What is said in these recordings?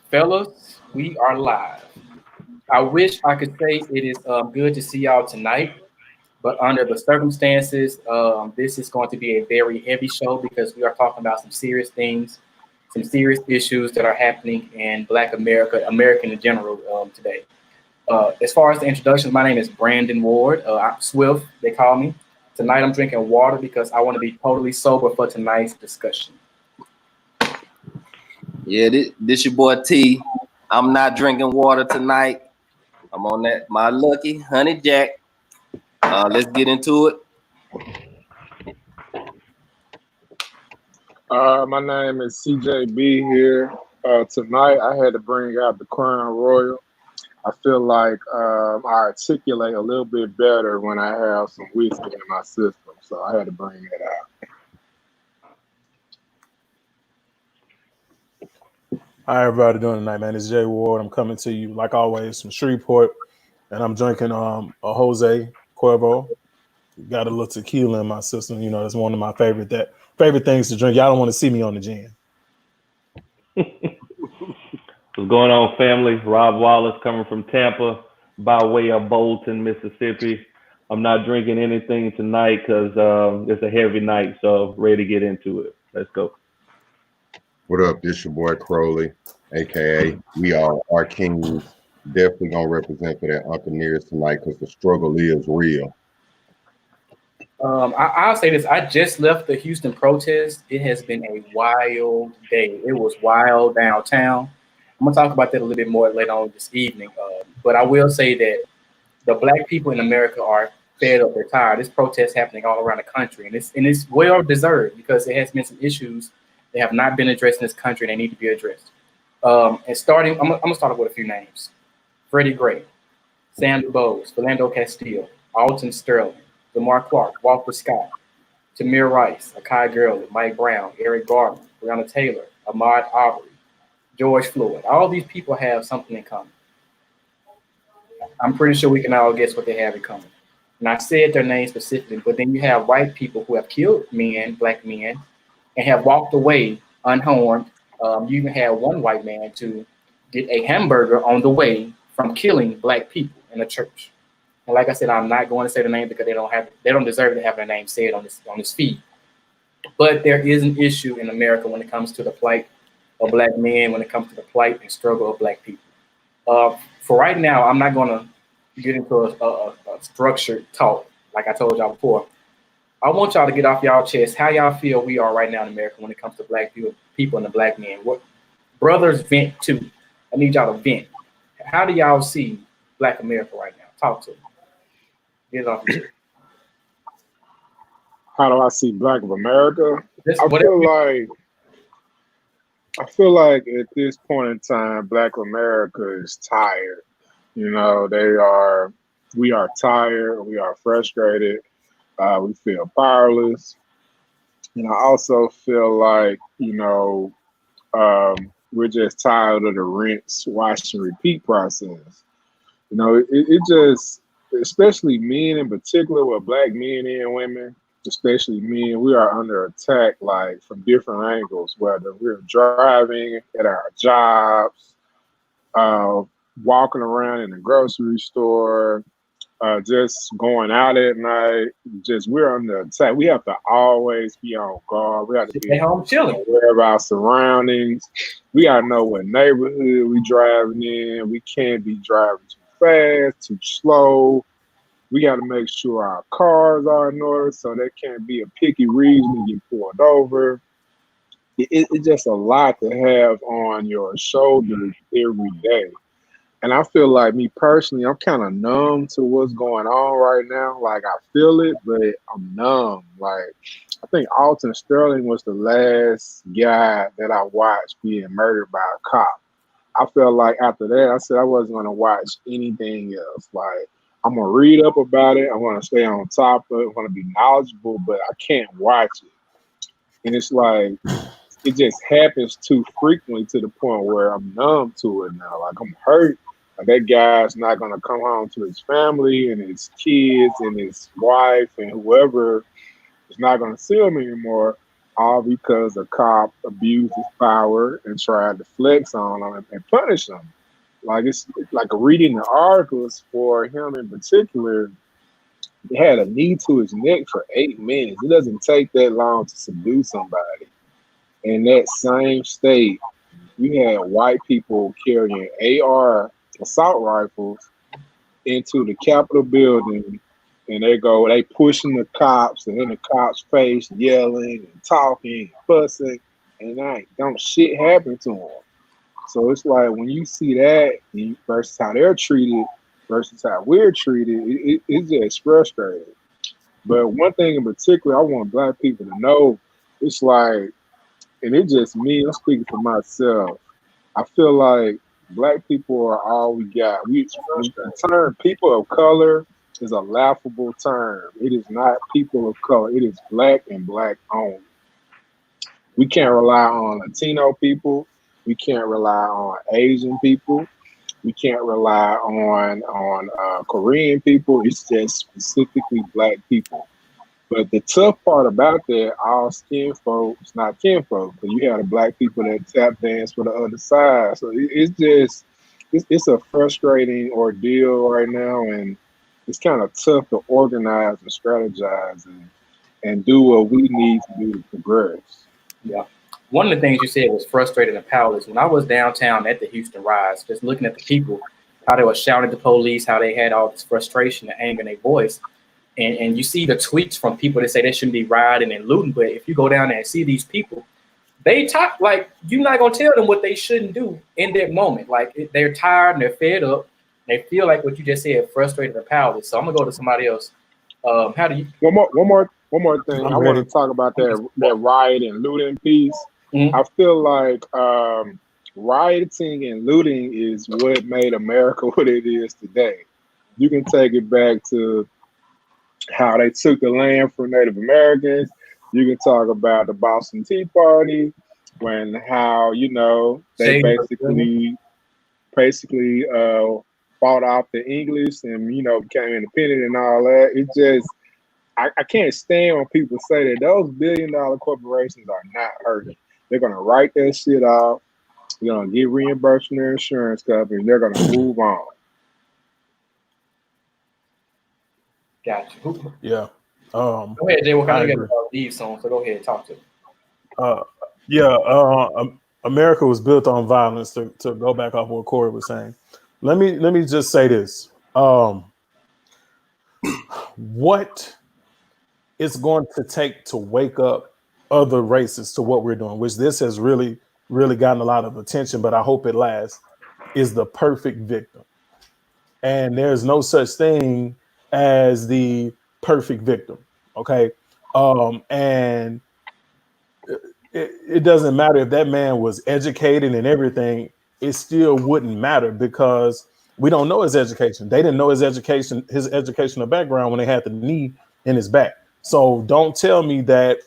Fellas, we are live. I wish I could say it is good to see y'all tonight, but under the circumstances, this is going to be a very heavy show because we are talking about some serious things, some serious issues that are happening in Black America, American in general today. As far as the introductions, my name is Brandon Ward. I'm Swift, they call me. Tonight I'm drinking water because I want to be totally sober for tonight's discussion. Yeah, this your boy T. I'm not drinking water tonight. I'm on that my lucky honey jack. Let's get into it. My name is CJB here. Tonight I had to bring out the Crown Royal. I feel like I articulate a little bit better when I have some whiskey in my system, so I had to bring it out. How everybody doing tonight, man? It's Jay Ward. I'm coming to you, like always, from Shreveport, and I'm drinking a Jose Cuervo. Got a little tequila in my system. You know, that's one of my favorite things to drink. Y'all don't want to see me on the gin. What's going on, family? Rob Wallace coming from Tampa by way of Bolton, Mississippi. I'm not drinking anything tonight because it's a heavy night, so ready to get into it. Let's go. What up? This your boy Crowley, aka we are our kings. Definitely gonna represent for that Uncle Nears tonight because the struggle is real. I'll say this. I just left the Houston protest. It has been a wild day. It was wild downtown. I'm going to talk about that a little bit more later on this evening. But I will say that the black people in America are fed up. They're tired. This protest happening all around the country. And it's well deserved because there has been some issues that have not been addressed in this country and they need to be addressed. I'm going to start off with a few names. Freddie Gray, Sandra Bowes, Philando Castile, Alton Sterling, Lamar Clark, Walter Scott, Tamir Rice, Akai Gurley, Mike Brown, Eric Garner, Breanna Taylor, Ahmaud Arbery, George Floyd. All these people have something in common. I'm pretty sure we can all guess what they have in common. And I said their names specifically, but then you have white people who have killed men, black men, and have walked away unharmed. You even had one white man to get a hamburger on the way from killing black people in a church. And like I said, I'm not going to say the name because they don't deserve to have their name said on this feed. But there is an issue in America when it comes to the plight of black men, when it comes to the plight and struggle of black people. For right now, I'm not going to get into a structured talk like I told y'all before. I want y'all to get off y'all chest how y'all feel we are right now in America when it comes to black people and the black men. What brothers vent too. I need y'all to vent. How do y'all see black America right now? Talk to me. Get it off your chest. How do I see Black of America? This, I whatever. feel like at this point in time, Black America is tired. You know, we are tired, we are frustrated, we feel powerless. And I also feel like, we're just tired of the rinse, wash, and repeat process. You know, it just, especially men in particular, with black men and women, especially men, we are under attack like from different angles, whether we're driving at our jobs, uh, walking around in the grocery store, just going out at night. Just we're under attack. We have to always be on guard. We have to be Stay home chilling. aware of our surroundings. We gotta know what neighborhood we driving in. We can't be driving too fast, too slow. We got to make sure our cars are in order, so there can't be a picky reason to get pulled over. It's just a lot to have on your shoulders every day. And I feel like me personally, I'm kind of numb to what's going on right now. Like I feel it, but I'm numb. Like I think Alton Sterling was the last guy that I watched being murdered by a cop. I felt like after that, I said I wasn't going to watch anything else. Like I'm gonna read up about it. I'm gonna stay on top of it. I'm gonna be knowledgeable, but I can't watch it. And it's like it just happens too frequently to the point where I'm numb to it now. Like I'm hurt. Like that guy's not gonna come home to his family and his kids and his wife and whoever is not gonna see him anymore. all because a cop abused his power and tried to flex on him and punish him. Like it's like reading the articles for him in particular. He had a knee to his neck for 8 minutes. It doesn't take that long to subdue somebody. In that same state, we had white people carrying AR assault rifles into the Capitol building, and they pushing the cops, and in the cops' face, yelling and talking and fussing, and don't shit happen to them. So it's like when you see that versus how they're treated versus how we're treated, it's just frustrating. But one thing in particular, I want black people to know, it's like, and it's just me, I'm speaking for myself. I feel like black people are all we got. The term people of color is a laughable term. It is not people of color. It is black and black only. We can't rely on Latino people. We can't rely on Asian people. We can't rely on Korean people. It's just specifically black people. But the tough part about that, all skin folks, not kin folks, because you have the black people that tap dance for the other side. So it's a frustrating ordeal right now, and it's kind of tough to organize and strategize and do what we need to do to progress. Yeah. One of the things you said was frustrated and powerless. When I was downtown at the Houston riots, just looking at the people, how they were shouting at the police, how they had all this frustration and anger in their voice. And you see the tweets from people that say they shouldn't be rioting and looting. But if you go down there and see these people, they talk like you're not going to tell them what they shouldn't do in that moment. Like they're tired and they're fed up. They feel like what you just said, frustrated and powerless. So I'm going to go to somebody else. How do you? One more thing. I want to talk about that riot and looting piece. Mm-hmm. I feel like rioting and looting is what made America what it is today. You can take it back to how they took the land from Native Americans. You can talk about the Boston Tea Party, how they basically fought off the English and became independent and all that. It just I can't stand when people say that those billion-dollar corporations are not hurting. They're gonna write that shit off. They're gonna get reimbursed from their insurance company. They're gonna move on. Gotcha. Yeah. Go ahead, Jay. We're kind of getting leave soon, so go ahead and talk to him. America was built on violence. To go back off what Corey was saying, let me just say this: what it's going to take to wake up other races to what we're doing, which this has really gotten a lot of attention, but I hope it lasts, is the perfect victim. And there's no such thing as the perfect victim. Okay. And it doesn't matter if that man was educated and everything, it still wouldn't matter because we don't know his education. They didn't know his educational background when they had the knee in his back. So don't tell me that,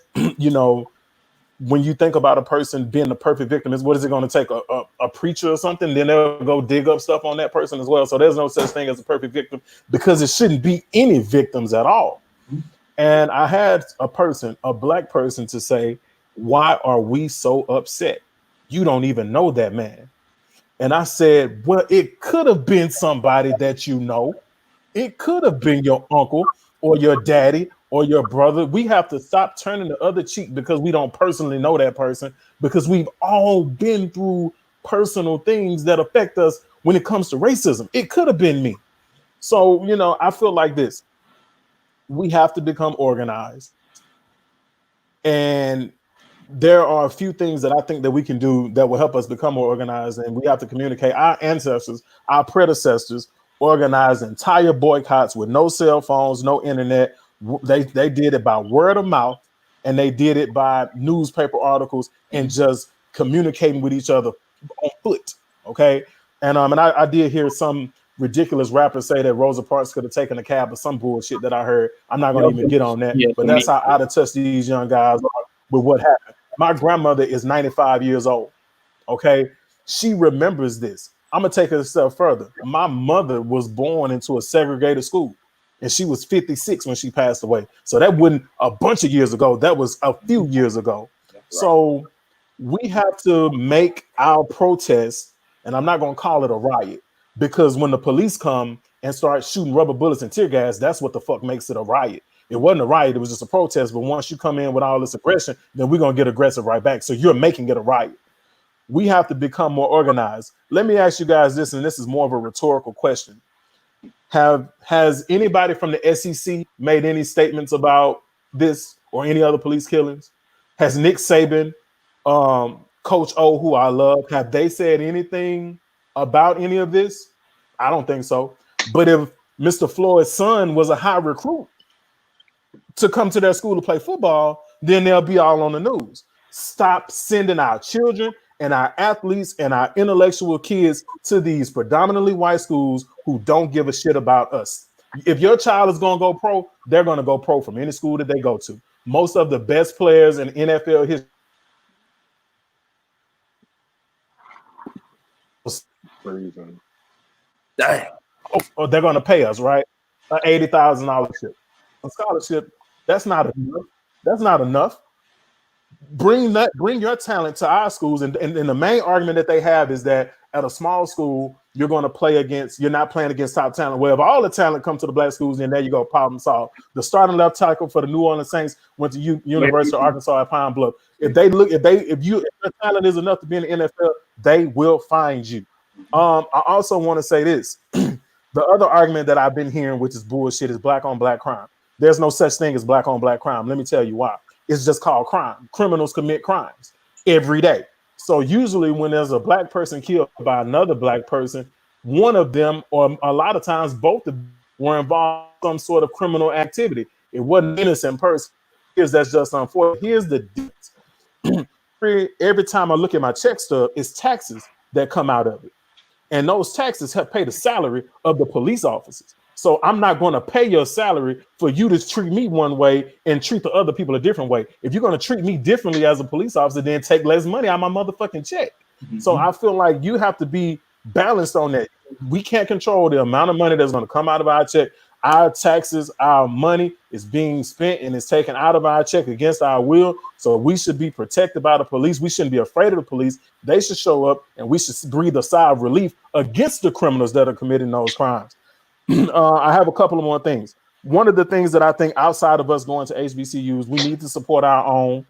when you think about a person being the perfect victim, what is it going to take? A preacher or something? Then they'll go dig up stuff on that person as well. So there's no such thing as a perfect victim because it shouldn't be any victims at all. And I had a black person to say, why are we so upset? You don't even know that man. And I said, well, it could have been somebody that you know. It could have been your uncle or your daddy or your brother. We have to stop turning the other cheek because we don't personally know that person, because we've all been through personal things that affect us when it comes to racism. It could have been me. So, I feel like this. We have to become organized. And there are a few things that I think that we can do that will help us become more organized. And we have to communicate. Our ancestors, our predecessors, organized entire boycotts with no cell phones, no internet. They did it by word of mouth, and they did it by newspaper articles and just communicating with each other on foot. Okay. And I did hear some ridiculous rapper say that Rosa Parks could have taken a cab or some bullshit that I heard. I'm not going to even get on that, but that's how out of touch these young guys are with what happened. My grandmother is 95 years old. Okay. She remembers this. I'm going to take it a step further. My mother was born into a segregated school, and she was 56 when she passed away. So that wasn't a bunch of years ago. That was a few years ago. So we have to make our protest, and I'm not going to call it a riot, because when the police come and start shooting rubber bullets and tear gas, that's what the fuck makes it a riot. It wasn't a riot, it was just a protest. But once you come in with all this aggression, then we're going to get aggressive right back. So you're making it a riot. We have to become more organized. Let me ask you guys this, and this is more of a rhetorical question. Has anybody from the SEC made any statements about this or any other police killings? Has Nick Saban, Coach O, who I love, have they said anything about any of this? I don't think so. But if Mr. Floyd's son was a high recruit to come to their school to play football, then they'll be all on the news. Stop sending our children and our athletes and our intellectual kids to these predominantly white schools who don't give a shit about us. If your child is going to go pro, they're going to go pro from any school that they go to. Most of the best players in NFL history, Dang. oh, they're going to pay us, right? An $80,000 a scholarship. That's not enough. That's not enough. Bring your talent to our schools, and the main argument that they have is that at a small school you're not playing against top talent. Well, if all the talent come to the black schools, then there you go, problem solved. The starting left tackle for the New Orleans Saints went to University of Arkansas at Pine Bluff. If your talent is enough to be in the NFL, they will find you. I also want to say this: the other argument that I've been hearing, which is bullshit, is black on black crime. There's no such thing as black on black crime. Let me tell you why. It's just called crime. Criminals commit crimes every day. So usually when there's a black person killed by another black person, one of them, or a lot of times both of them, were involved in some sort of criminal activity. It wasn't an innocent person. That's just unfortunate. Here's the difference. Every time I look at my check stub, it's taxes that come out of it. And those taxes have paid the salary of the police officers. So I'm not going to pay your salary for you to treat me one way and treat the other people a different way. If you're going to treat me differently as a police officer, then take less money out of my motherfucking check. Mm-hmm. So I feel like you have to be balanced on that. We can't control the amount of money that's going to come out of our check. Our taxes, our money is being spent and is taken out of our check against our will. So we should be protected by the police. We shouldn't be afraid of the police. They should show up, and we should breathe a sigh of relief against the criminals that are committing those crimes. I have a couple of more things. One of the things that I think outside of us going to HBCUs, we need to support our own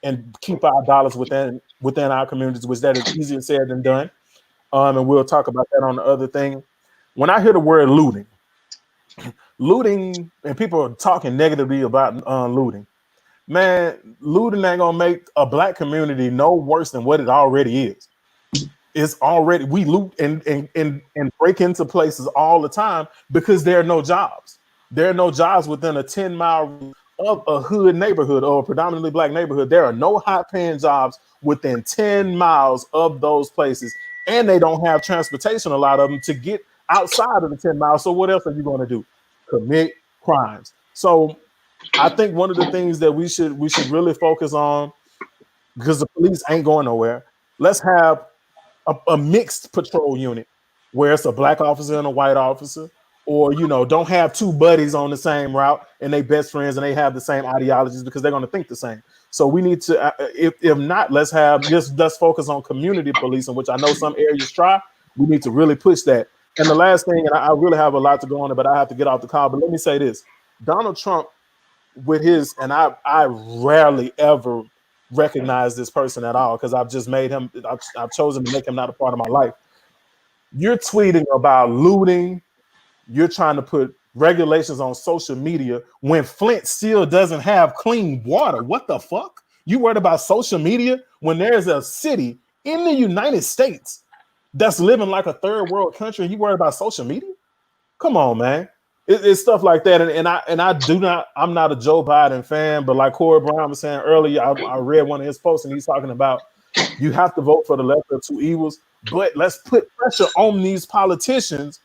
and keep our dollars within our communities, which that is easier said than done. And we'll talk about that on the other thing. When I hear the word looting, and people are talking negatively about looting, man, looting ain't gonna make a black community no worse than what it already is. It's already, we loot and break into places all the time because there are no jobs. There are no jobs within a 10-mile of a hood neighborhood or a predominantly black neighborhood. There are no high-paying jobs within 10 miles of those places, and they don't have transportation, a lot of them, to get outside of the 10 miles. So what else are you going to do? Commit crimes. So I think one of the things that we should really focus on, because the police ain't going nowhere, let's have a mixed patrol unit where it's a black officer and a white officer, or don't have two buddies on the same route and they best friends and they have the same ideologies, because they're going to think the same. So we need to, if not, let's focus on community policing, which I know some areas try. We need to really push that. And the last thing, and I really have a lot to go on it, but I have to get off the call. But let me say this: Donald Trump, with his, and I rarely ever recognize this person at all, because I've just made him, I've chosen to make him not a part of my life. You're tweeting about looting. You're trying to put regulations on social media when Flint still doesn't have clean water. What the fuck? You worried about social media when there's a city in the United States that's living like a third world country, and you worried about social media? Come on, man. It's stuff like that, I'm not a Joe Biden fan, but like Corey Brown was saying earlier, I read one of his posts and he's talking about you have to vote for the lesser of two evils, but let's put pressure on these politicians.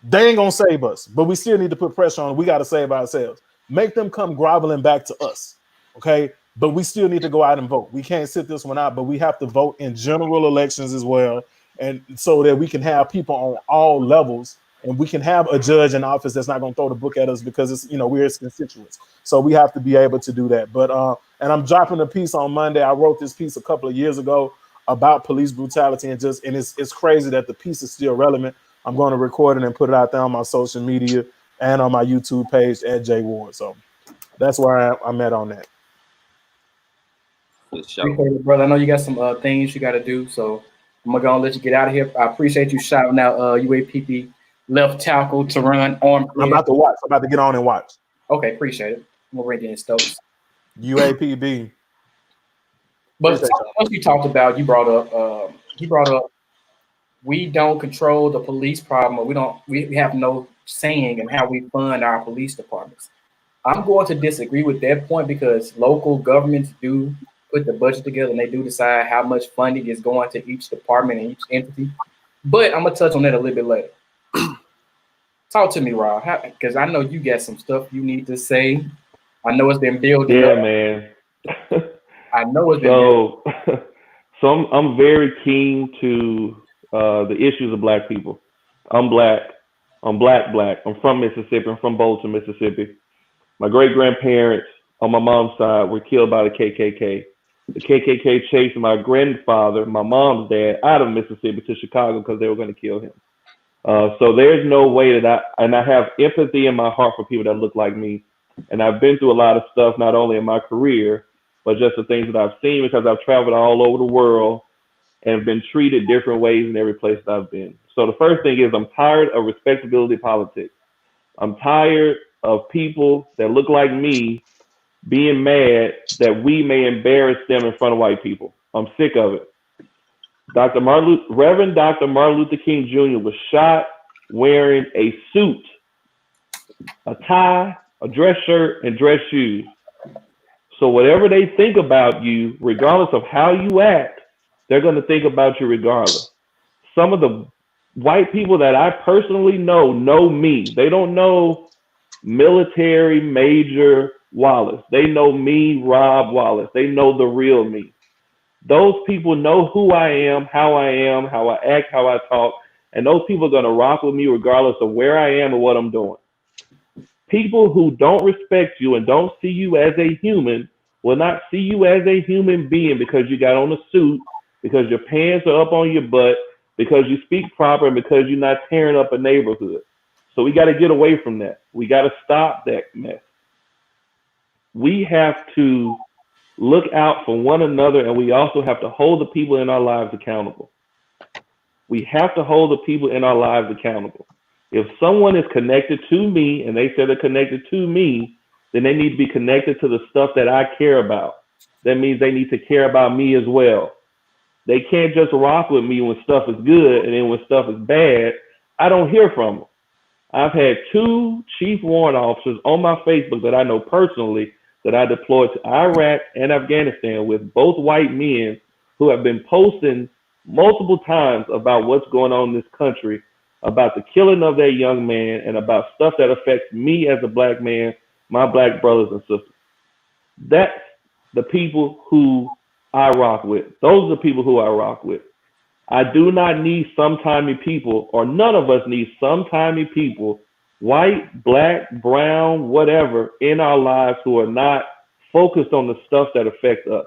They ain't gonna save us, but we still need to put pressure on them. We got to save ourselves. Make them come groveling back to us, okay? But we still need to go out and vote. We can't sit this one out, but we have to vote in general elections as well, and so that we can have people on all levels and we can have a judge in office that's not going to throw the book at us because it's, you know, we're his constituents. So we have to be able to do that. But and I'm dropping a piece on Monday. I wrote this piece a couple of years ago about police brutality, and it's crazy that the piece is still relevant. I'm going to record it and put it out there on my social media and on my YouTube page at J Ward. So that's where I'm at on that. For sure. Appreciate it, brother. I know you got some things you got to do, so I'm gonna let you get out of here. I appreciate you shouting out UAPP left tackle to run arm. I'm about to watch. I'm about to get on and watch. Okay, appreciate it. I'm gonna bring in Stokes. UAPB. But once you talked about, you brought up, we don't control the police problem, or we have no saying in how we fund our police departments. I'm going to disagree with that point because local governments do put the budget together and they do decide how much funding is going to each department and each entity. But I'm gonna touch on that a little bit later. Talk to me, Rob, because I know you got some stuff you need to say. I know it's been building. Yeah, up. man. I know it's been. So I'm very keen to the issues of Black people. I'm Black. I'm Black. I'm from Mississippi. I'm from Bolton, Mississippi. My great grandparents on my mom's side were killed by the KKK. The KKK chased my grandfather, my mom's dad, out of Mississippi to Chicago because they were going to kill him. So there's no way that I have empathy in my heart for people that look like me. And I've been through a lot of stuff, not only in my career, but just the things that I've seen because I've traveled all over the world and been treated different ways in every place that I've been. So the first thing is I'm tired of respectability politics. I'm tired of people that look like me being mad that we may embarrass them in front of white people. I'm sick of it. Reverend Dr. Martin Luther King Jr. was shot wearing a suit, a tie, a dress shirt, and dress shoes. So whatever they think about you, regardless of how you act, they're going to think about you regardless. Some of the white people that I personally know me. They don't know military Major Wallace. They know me, Rob Wallace. They know the real me. Those people know who I am, how I act, how I talk, and those people are going to rock with me regardless of where I am and what I'm doing. People who don't respect you and don't see you as a human will not see you as a human being because you got on a suit, because your pants are up on your butt, because you speak proper, and because you're not tearing up a neighborhood. So we got to get away from that. We got to stop that mess. We have to look out for one another, and we also have to hold the people in our lives accountable. We have to hold the people in our lives accountable. If someone is connected to me and they say they're connected to me, then they need to be connected to the stuff that I care about. That means they need to care about me as well. They can't just rock with me when stuff is good, and then when stuff is bad, I don't hear from them. I've had 2 chief warrant officers on my Facebook that I know personally that I deployed to Iraq and Afghanistan with, both white men who have been posting multiple times about what's going on in this country, about the killing of that young man, and about stuff that affects me as a Black man, my Black brothers and sisters. That's the people who I rock with. Those are the people who I rock with. I do not need sometimey people, or none of us need sometimey people, white, Black, brown, whatever, in our lives who are not focused on the stuff that affects us.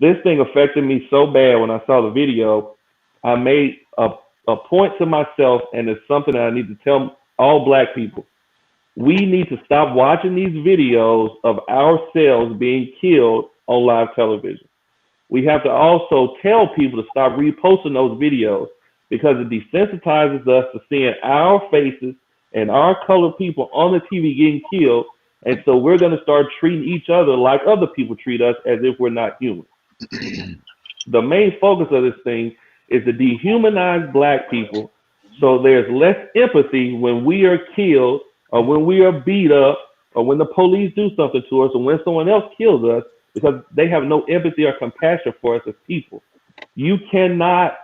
This thing affected me so bad when I saw the video. I made a point to myself, and it's something that I need to tell all Black people. We need to stop watching these videos of ourselves being killed on live television. We have to also tell people to stop reposting those videos because it desensitizes us to seeing our faces and our colored people on the TV getting killed. And so we're going to start treating each other like other people treat us, as if we're not human. The main focus of this thing is to dehumanize Black people so there's less empathy when we are killed, or when we are beat up, or when the police do something to us, or when someone else kills us, because they have no empathy or compassion for us as people. You cannot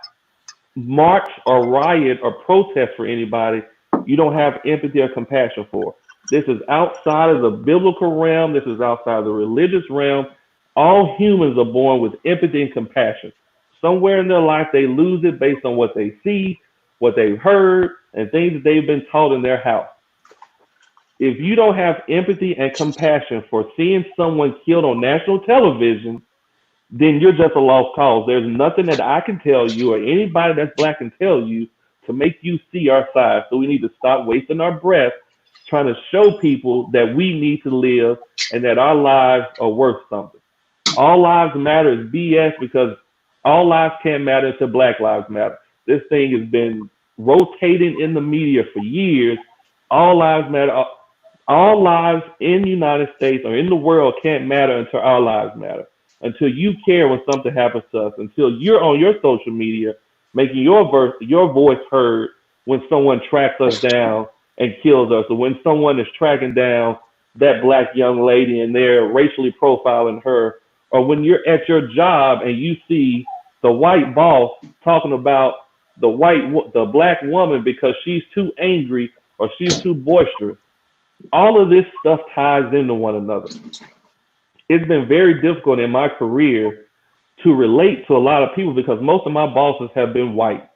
march or riot or protest for anybody you don't have empathy or compassion for. This is outside of the biblical realm. This is outside of the religious realm. All humans are born with empathy and compassion. Somewhere in their life, they lose it based on what they see, what they've heard, and things that they've been taught in their house. If you don't have empathy and compassion for seeing someone killed on national television, then you're just a lost cause. There's nothing that I can tell you or anybody that's black can tell you to make you see our side. So we need to stop wasting our breath trying to show people that we need to live and that our lives are worth something. All lives matter is BS because all lives can't matter until Black Lives Matter. This thing has been rotating in the media for years. All lives matter. All lives in the United States or in the world can't matter until our lives matter. Until you care when something happens to us. Until you're on your social media making your voice heard when someone tracks us down and kills us, or when someone is tracking down that black young lady and they're racially profiling her, or when you're at your job and you see the white boss talking about the black woman because she's too angry or she's too boisterous. All of this stuff ties into one another. It's been very difficult in my career to relate to a lot of people because most of my bosses have been white.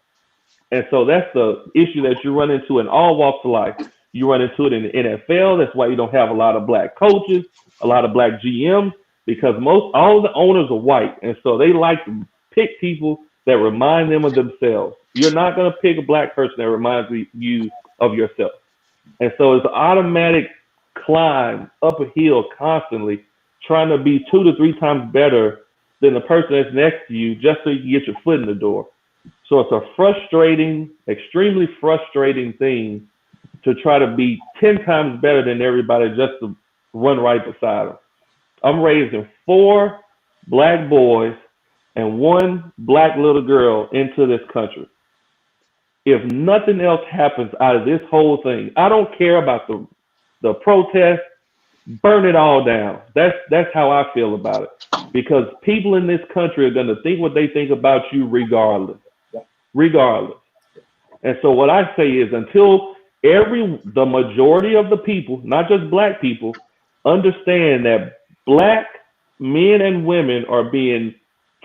And so that's the issue that you run into in all walks of life. You run into it in the NFL. That's why you don't have a lot of black coaches, a lot of black GMs, because all of the owners are white. And so they like to pick people that remind them of themselves. You're not going to pick a black person that reminds you of yourself. And so it's an automatic climb up a hill constantly, trying to be 2 to 3 times better than the person that's next to you just so you can get your foot in the door. So it's a frustrating, extremely frustrating thing to try to be 10 times better than everybody just to run right beside them. I'm raising 4 black boys and 1 black little girl into this country. If nothing else happens out of this whole thing, I don't care about the protest. Burn it all down. That's how I feel about it. Because people in this country are going to think what they think about you regardless. Regardless. And so what I say is until the majority of the people, not just black people, understand that black men and women are being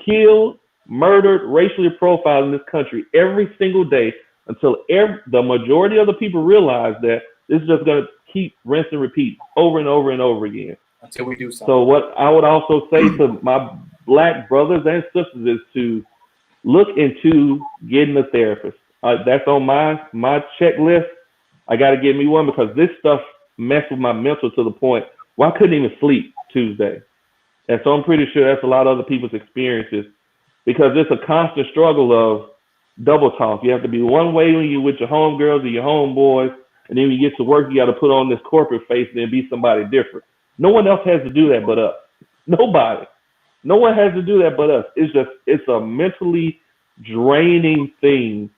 killed, murdered, racially profiled in this country every single day, until the majority of the people realize that this is just going to keep rinse and repeat over and over and over again. Until we do something. So what I would also say to my black brothers and sisters is to look into getting a therapist. That's on my checklist. I got to get me one because this stuff messed with my mental to the point where I couldn't even sleep Tuesday. And so I'm pretty sure that's a lot of other people's experiences because it's a constant struggle of double talk. You have to be one way when you're with your homegirls or your homeboys, and then when you get to work, you got to put on this corporate face and then be somebody different. No one else has to do that but us. Nobody. No one has to do that but us. It's a mentally draining thing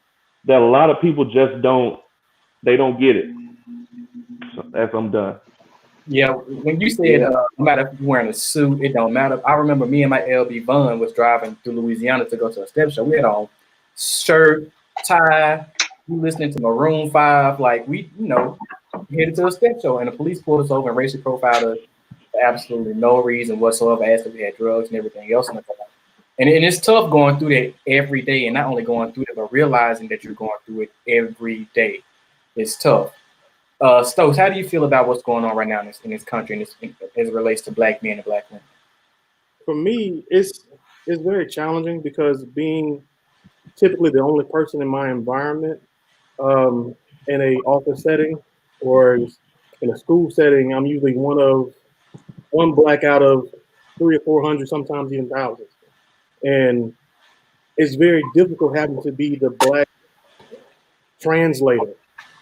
that a lot of people just don't get it. So that's I'm done. Yeah, when you said no matter if you're wearing a suit, it don't matter. I remember me and my LB Vaughn was driving through Louisiana to go to a step show. We had on shirt, tie, we listening to Maroon 5, like we, headed to a step show, and the police pulled us over and racially profiled us for absolutely no reason whatsoever, asked if we had drugs and everything else in the car. And it's tough going through that every day, and not only going through it, but realizing that you're going through it every day. It's tough. Stokes, how do you feel about what's going on right now in this country as it relates to black men and black women? For me, it's very challenging because being typically the only person in my environment in a office setting or in a school setting, I'm usually one black out of 300 or 400, sometimes even thousands. And it's very difficult having to be the black translator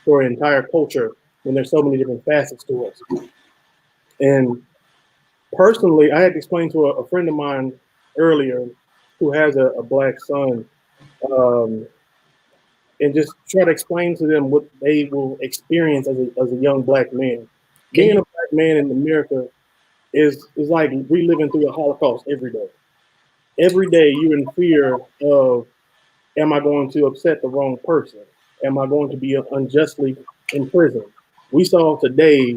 for an entire culture when there's so many different facets to us. And personally, I had to explain to a friend of mine earlier who has a black son, and just try to explain to them what they will experience as a young black man. Being a black man in America is like reliving through a Holocaust every day. Every day you're in fear of, am I going to upset the wrong person? Am I going to be unjustly imprisoned? We saw today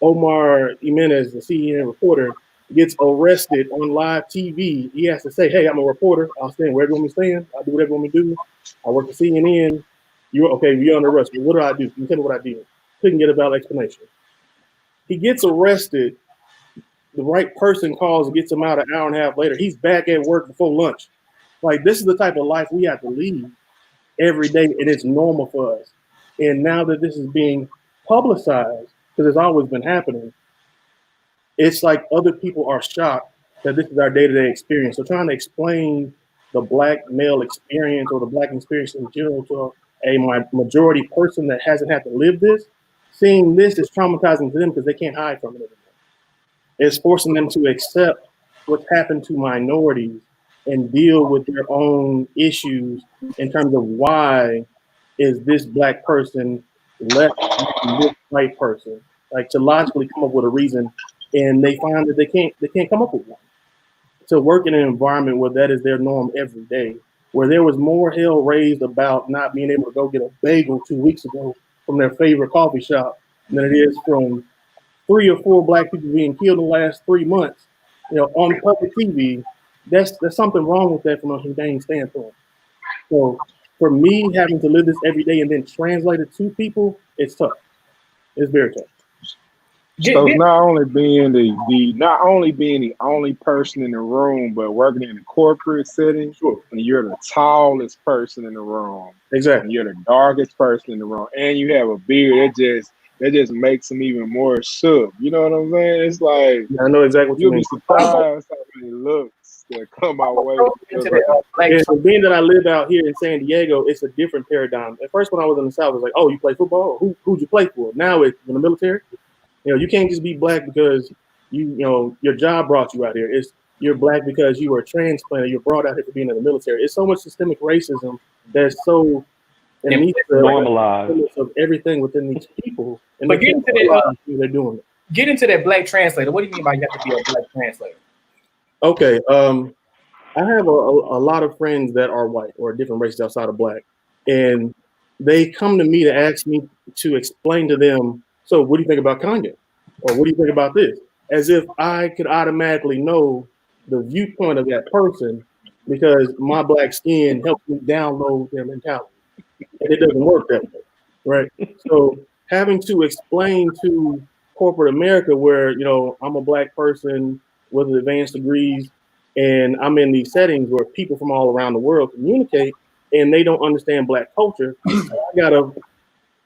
Omar Jimenez, the CNN reporter, gets arrested on live TV. He has to say, hey, I'm a reporter. I'll stand wherever you want me to stand. I'll do whatever you want me to do. I work for CNN. You're okay. You're on the arrest. What did I do? Can you tell me what I did? Couldn't get a valid explanation. He gets arrested. The right person calls and gets him out an hour and a half later. He's back at work before lunch. Like, this is the type of life we have to lead every day, and it's normal for us. And now that this is being publicized, because it's always been happening, it's like other people are shocked that this is our day-to-day experience. So trying to explain the black male experience or the black experience in general to a majority person that hasn't had to live this, seeing this is traumatizing to them because they can't hide from it anymore. It's forcing them to accept what's happened to minorities and deal with their own issues in terms of why is this black person left this white person, like to logically come up with a reason, and they find that they can't come up with one. To work in an environment where that is their norm every day, where there was more hell raised about not being able to go get a bagel 2 weeks ago from their favorite coffee shop than it is from 3 or 4 black people being killed in the last 3 months, on public TV. There's something wrong with that from a humane standpoint. So for me, having to live this every day and then translate it to people, it's tough. It's very tough. So not only being the only person in the room, but working in a corporate setting, Sure. and you're the tallest person in the room. Exactly. And you're the darkest person in the room, and you have a beard that just makes them even more shook. You know what I'm saying? It's like, I know exactly what you you'll mean. be surprised how many looks that come my way. And so being that I live out here in San Diego, it's a different paradigm. At first, when I was in the South, it was like, oh, you play football? Who'd you play for? Now it's in the military. You can't just be black because your job brought you out here. You're black because you were transplanted. You're brought out here for being in the military. It's so much systemic racism that's so normalized of everything within these people. And but get into that, they're doing it. Get into that black translator. What do you mean by you have to be a black translator? Okay, I have a lot of friends that are white or different races outside of black, and they come to me to ask me to explain to them, so what do you think about Kanye? Or what do you think about this? As if I could automatically know the viewpoint of that person because my black skin helps me download their mentality. And it doesn't work that way, right? So having to explain to corporate America where, I'm a black person with advanced degrees and I'm in these settings where people from all around the world communicate and they don't understand black culture, I gotta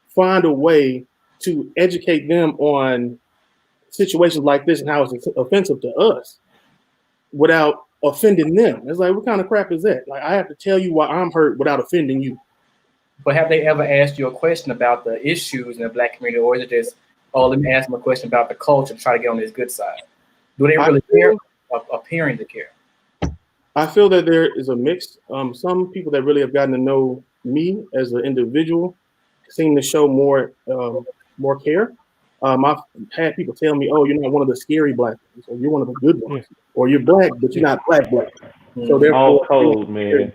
find a way to educate them on situations like this and how it's offensive to us without offending them. It's like, what kind of crap is that? Like, I have to tell you why I'm hurt without offending you. But have they ever asked you a question about the issues in the black community, or is it just, oh, let me ask them a question about the culture to try to get on this good side? Do they really care? Appearing to care? I feel that there is a mix. Some people that really have gotten to know me as an individual seem to show more care. I've had people tell me, "Oh, you're not one of the scary black ones, or you're one of the good ones, or you're black, but you're not black." So therefore, all cold, man.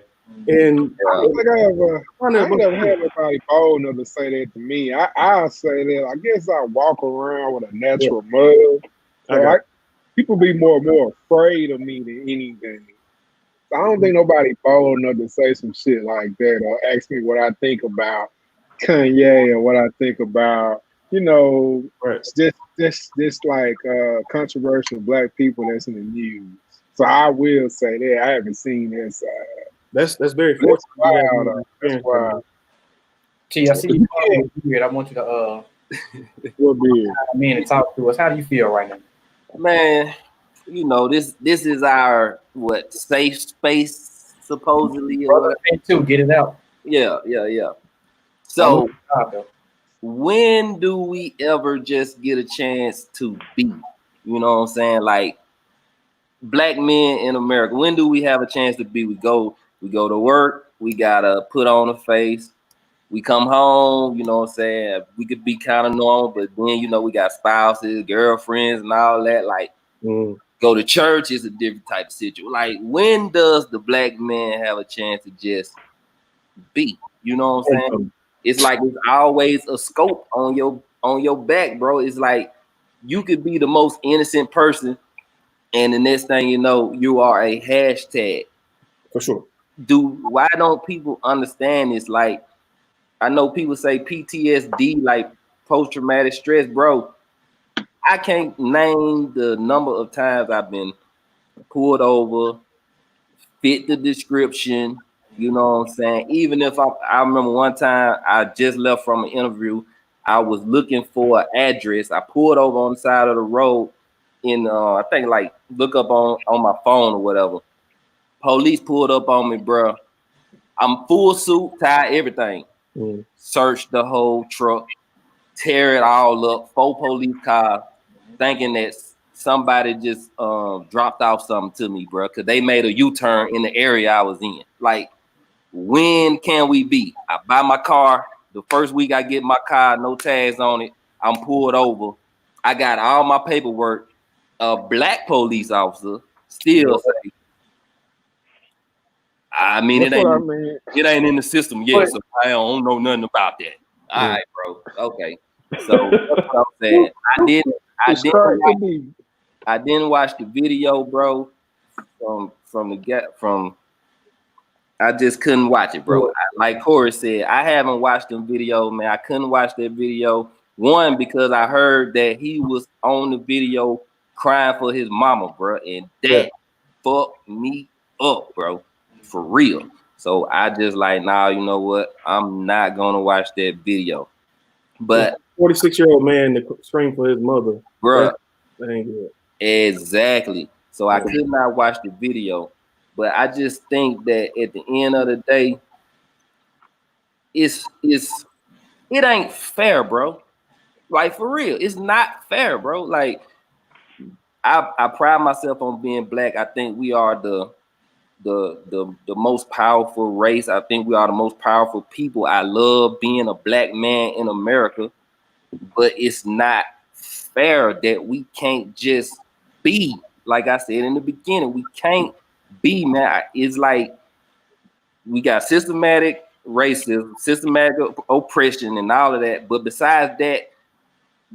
And I don't think I ain't never had nobody bold enough to say that to me. I'll say that. I guess I walk around with a natural mug. So people be more afraid of me than anything. I don't think nobody bold enough to say some shit like that or ask me what I think about Kanye or what I think about, this like controversial black people that's in the news. So I will say that I haven't seen that side. That's very fortunate. That's wild. T, I see you beard. I want you to what beard? To talk to us. How do you feel right now? Man, this is our safe space supposedly. Brother, too, get it out. Yeah. So when do we ever just get a chance to be? You know what I'm saying? Like black men in America, when do we have a chance to be? We go to work, we gotta put on a face. We come home, you know what I'm saying? We could be kind of normal, but then, we got spouses, girlfriends, and all that. Like, go to church is a different type of situation. Like, when does the black man have a chance to just be? You know what I'm saying? It's like it's always a scope on your back, bro. It's like you could be the most innocent person, and the next thing you know, you are a hashtag. For sure. Why don't people understand this? Like, I know people say PTSD, like post-traumatic stress, bro. I can't name the number of times I've been pulled over, fit the description. You know what I'm saying? Even if I remember one time I just left from an interview. I was looking for an address. I pulled over on the side of the road in I think like look up on my phone or whatever. Police pulled up on me, bro. I'm full suit, tie, everything. Search the whole truck, tear it all up. 4 police cars, thinking that somebody just dropped off something to me, bro, because they made a U-turn in the area I was in. Like, when can we be? I buy my car. The first week I get my car, no tags on it. I'm pulled over. I got all my paperwork. A black police officer still say, I mean, That's what I mean. it ain't in the system yet, so I don't know nothing about that. All right, bro. Okay. So that's what I'm saying. I didn't watch the video, bro. From I just couldn't watch it, bro. Like Corey said, I haven't watched the video, man. I couldn't watch that video. One, because I heard that he was on the video crying for his mama, bro, and that fucked me up, bro, for real. So I just like, nah, you know what? I'm not gonna watch that video. But 46-year-old man to scream for his mother, bro, that ain't good. Exactly. So I could not watch the video, but I just think that at the end of the day, it ain't fair, bro. Like, for real, it's not fair, bro. Like, I pride myself on being black. I think we are the most powerful race. I think we are the most powerful people. I love being a black man in America, but it's not fair that we can't just be, like I said in the beginning, we can't be, man. It's like we got systematic racism, systematic oppression, and all of that. But besides that,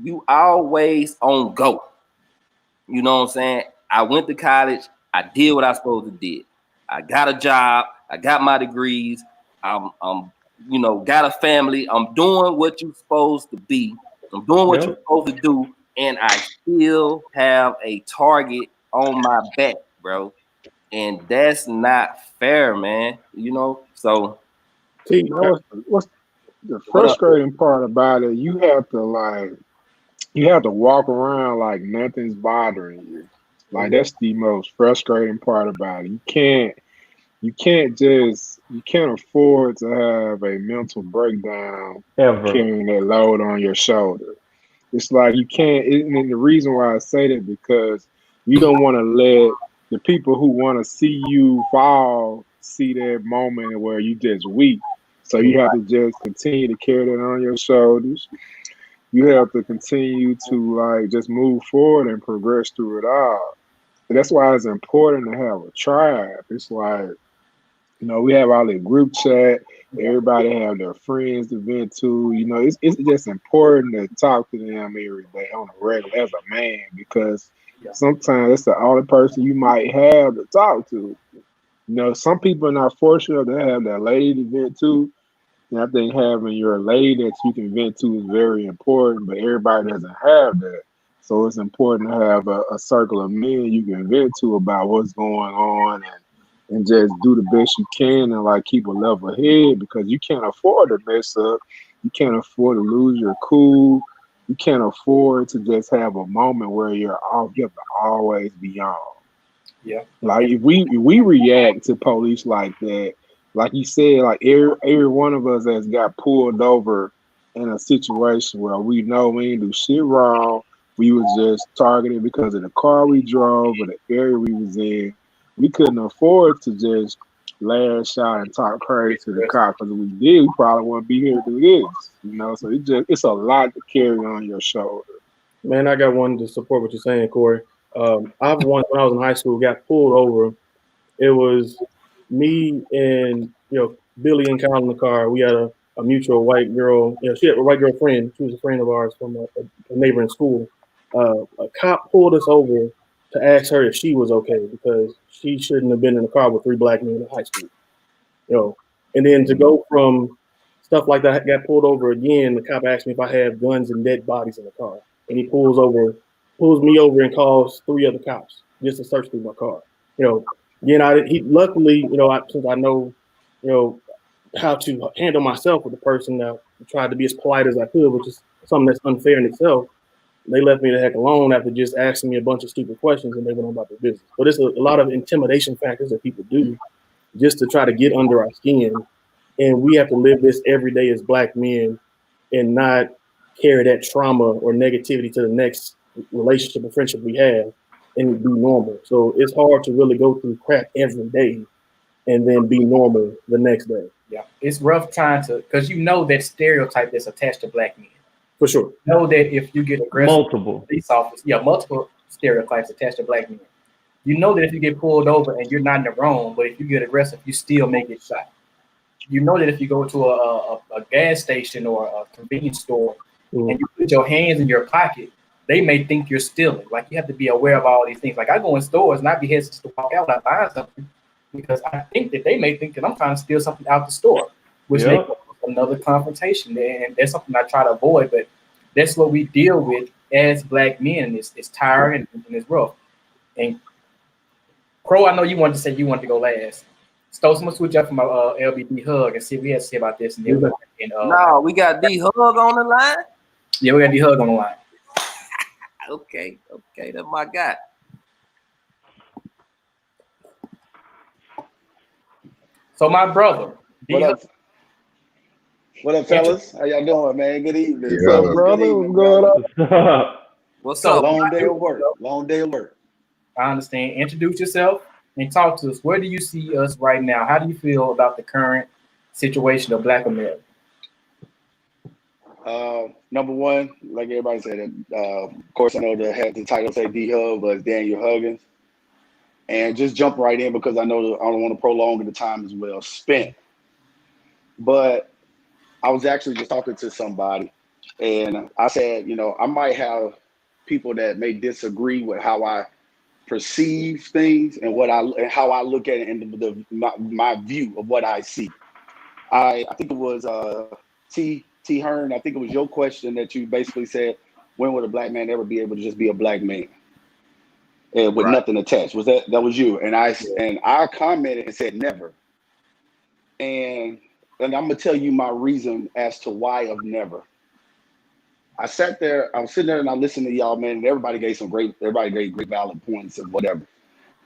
you always on go. You know what I'm saying? I went to college. I did what I supposed to do. I got a job. I got my degrees. I'm got a family. I'm doing what you're supposed to be. I'm doing what you're supposed to do, and I still have a target on my back, bro. And that's not fair, man. You know, so. See, what's the frustrating part about it? You have to walk around like nothing's bothering you. Like that's the most frustrating part about it. You can't afford to have a mental breakdown carrying that load on your shoulder. It's like you can't, and the reason why I say that because you don't want to let the people who want to see you fall see that moment where you just weak. So you have to just continue to carry that on your shoulders. You have to continue to like just move forward and progress through it all. And that's why it's important to have a tribe. It's like, we have all the group chat. Everybody have their friends to vent to. It's just important to talk to them every day on a regular as a man because sometimes it's the only person you might have to talk to. Some people are not fortunate to have that lady to vent to. And I think having your lady that you can vent to is very important, but everybody doesn't have that. So it's important to have a circle of men you can vent to about what's going on and just do the best you can and like keep a level head because you can't afford to mess up. You can't afford to lose your cool. You can't afford to just have a moment where you're off. You have to always be on. Yeah. Like if we react to police like that, like you said, like every one of us has got pulled over in a situation where we know we didn't do shit wrong. We was just targeted because of the car we drove or the area we was in. We couldn't afford to just lash out and talk crazy to the cop because if we did, we probably wouldn't be here to this. So it's a lot to carry on your shoulder. Man, I got one to support what you're saying, Corey. I've once, when I was in high school, got pulled over. It was me and Billy and Kyle in the car. We had a mutual white girl. She had a white girl friend. She was a friend of ours from a neighboring school. A cop pulled us over to ask her if she was okay because she shouldn't have been in the car with 3 black men in high school. And then to go from stuff like that. I got pulled over again. The cop asked me if I have guns and dead bodies in the car, and he pulls me over and calls 3 other cops just to search through my car. He luckily, since I know, you know, how to handle myself with the person, that tried to be as polite as I could, which is something that's unfair in itself. They left me the heck alone after just asking me a bunch of stupid questions, and they went on about their business. But it's a lot of intimidation factors that people do just to try to get under our skin, and we have to live this every day as black men and not carry that trauma or negativity to the next relationship or friendship we have and be normal. So it's hard to really go through crap every day and then be normal the next day. Yeah, it's rough trying to, because that stereotype that's attached to black men. For sure. Know that if you get aggressive, multiple police officers, multiple stereotypes attached to black men. You know that if you get pulled over and you're not in the wrong, but if you get aggressive, you still may get shot. You know that if you go to a gas station or a convenience store and you put your hands in your pocket, they may think you're stealing. Like, you have to be aware of all these things. Like, I go in stores and I be hesitant to walk out when I buy something because I think that they may think that I'm trying to steal something out the store, which makes another confrontation. And that's something I try to avoid, but that's what we deal with as black men, and it's tiring and it's rough. And Crow, I know you wanted to say you wanted to go last. Stokes, I'm gonna switch up from my LBD hug and see what we have to say about this. And then no, we got D Hug on the line. Yeah, we got D Hug on the line. Okay, that's my guy. So my brother, what up, fellas? How y'all doing, man? Good evening. What's up, brother? What's going on? What's up? Long day of work. Long day of work. I understand. Introduce yourself and talk to us. Where do you see us right now? How do you feel about the current situation of Black America? Number one, like everybody said, of course I know the title say D Hub, but it's Daniel Huggins. And just jump right in because I know I don't want to prolong the time as well spent. But I was actually just talking to somebody, and I said, I might have people that may disagree with how I perceive things and how I look at it and my view of what I see. I think it was T Hearn. I think it was your question that you basically said, when would a black man ever be able to just be a black man? And with nothing attached. That was you? And I commented and said never. And I'm gonna tell you my reason as to why of never. I was sitting there and I listened to y'all, man, and everybody gave great valid points and whatever.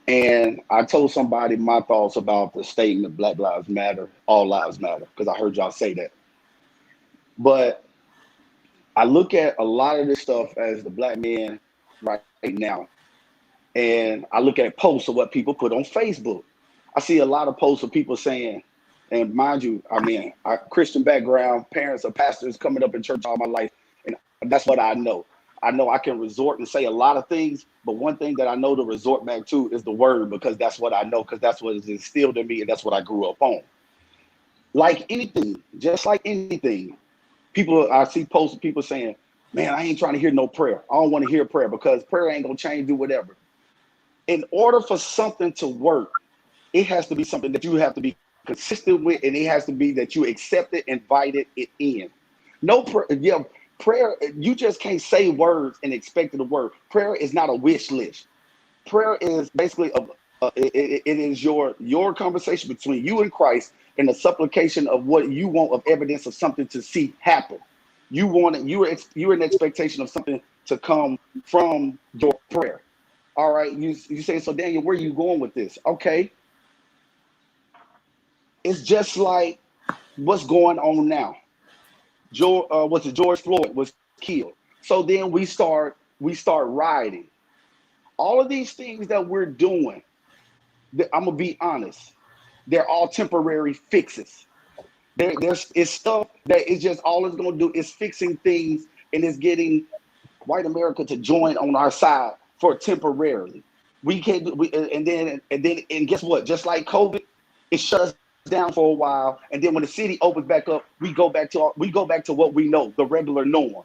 And I told somebody my thoughts about the statement Black Lives Matter, all lives matter, because I heard y'all say that. But I look at a lot of this stuff as the black man right now. And I look at posts of what people put on Facebook. I see a lot of posts of people saying, and mind you, I Christian background, parents are pastors coming up in church all my life. And that's what I know. I know I can resort and say a lot of things, but one thing that I know to resort back to is the word, because that's what I know, because that's what is instilled in me, and that's what I grew up on. Like anything, just like anything, I see posts of people saying, man, I ain't trying to hear no prayer. I don't want to hear prayer because prayer ain't going to change, do whatever. In order for something to work, it has to be something that you have to be consistent with, and it has to be that you accept it, invited it in. No prayer, prayer, you just can't say words and expect it to work. Prayer is not a wish list. Prayer is basically it is your conversation between you and Christ, and the supplication of what you want, of evidence of something to see happen. You want it. You're in expectation of something to come from your prayer. All right, you say, so Daniel, where are you going with this? Okay. It's just like what's going on now. George Floyd was killed. So then we start rioting. All of these things that we're doing, I'm gonna be honest, they're all temporary fixes. It's stuff that is just all it's gonna do is fixing things, and it's getting white America to join on our side for temporarily. And guess what? Just like COVID, it shuts down for a while, and then when the city opens back up, we go back to what we know, the regular norm,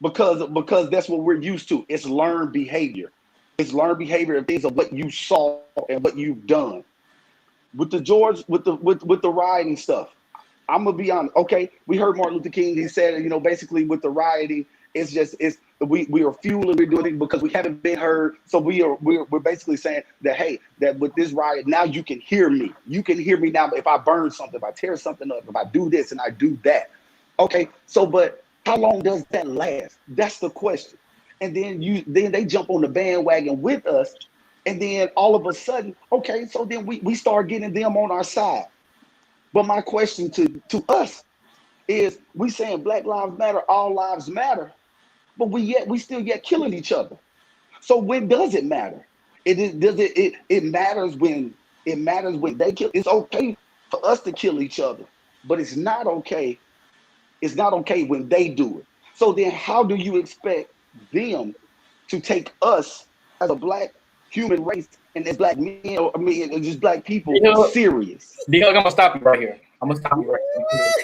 because that's what we're used to. It's learned behavior. It's learned behavior of things of what you saw and what you've done. With the rioting stuff, I'm gonna be honest. Okay, we heard Martin Luther King. He said, basically with the rioting, it's we are fueling. We're doing it because we haven't been heard. So we're basically saying that, hey, that with this riot now you can hear me. You can hear me now. If I burn something, if I tear something up, if I do this and I do that. Okay, so but how long does that last? That's the question. And then they jump on the bandwagon with us, and then all of a sudden, okay, so then we start getting them on our side. But my question to us is, we saying Black Lives Matter, all lives matter, but we still yet killing each other. So when does it matter? It matters when they kill. It's okay for us to kill each other, but it's not okay. It's not okay when they do it. So then how do you expect them to take us as a Black human race and as Black men, or just Black people, serious? D-Hug, I'm gonna stop you right here.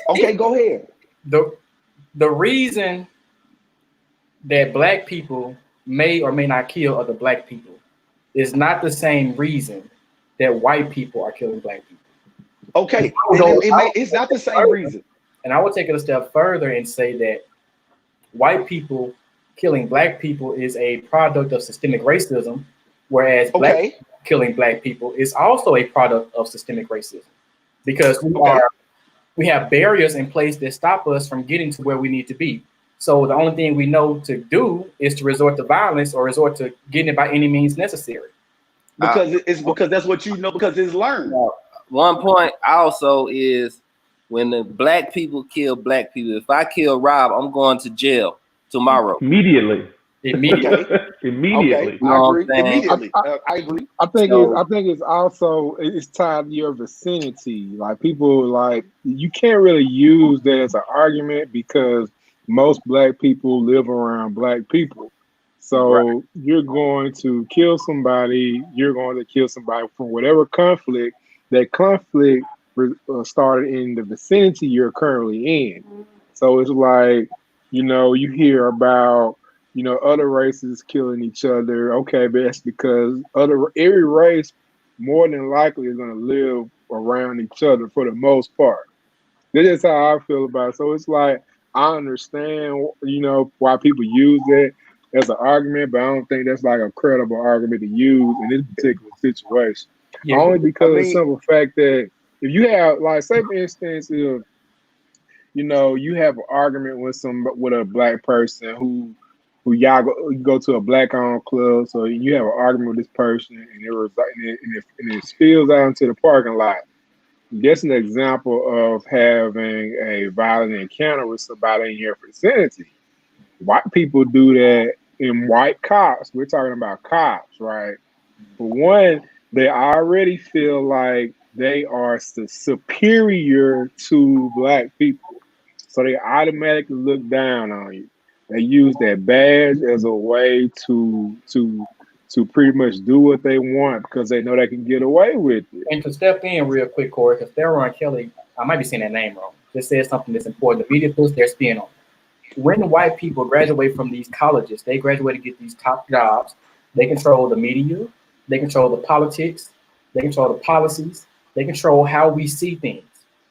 Okay, go ahead. The reason that Black people may or may not kill other Black people is not the same reason that white people are killing Black people. Okay, it's not the same reason. And I would take it a step further and say that white people killing Black people is a product of systemic racism, whereas Black people killing Black people is also a product of systemic racism, because we have barriers in place that stop us from getting to where we need to be. So the only thing we know to do is to resort to violence or resort to getting it by any means necessary. Because that's what you know, because it's learned. One point also is, when the Black people kill Black people, if I kill Rob, I'm going to jail tomorrow. Immediately. Okay. Immediately. Okay. I agree. Immediately. I agree. I think it's also tied to your vicinity. Like, people, like, you can't really use that as an argument because most Black people live around Black people. So you're going to kill somebody. You're going to kill somebody from whatever conflict. That conflict started in the vicinity you're currently in. So it's like, you hear about, other races killing each other. Okay, but that's because every race more than likely is going to live around each other for the most part. That's just how I feel about it. So it's like, I understand, why people use it as an argument, but I don't think that's like a credible argument to use in this particular situation. Yeah, only because of the simple fact that if you have, like, say for instance, if you have an argument with a Black person who y'all go to a Black-owned club, so you have an argument with this person, and it spills out into the parking lot. That's an example of having a violent encounter with somebody in your vicinity. White people do that in white cops. We're talking about cops, right? For one, they already feel like they are superior to Black people. So they automatically look down on you. They use that badge as a way to pretty much do what they want because they know they can get away with it. And to step in real quick, Corey, because Theron Kelly, I might be saying that name wrong, just said something that's important. The media puts their spin on it. When white people graduate from these colleges, they graduate to get these top jobs. They control the media. They control the politics. They control the policies. They control how we see things.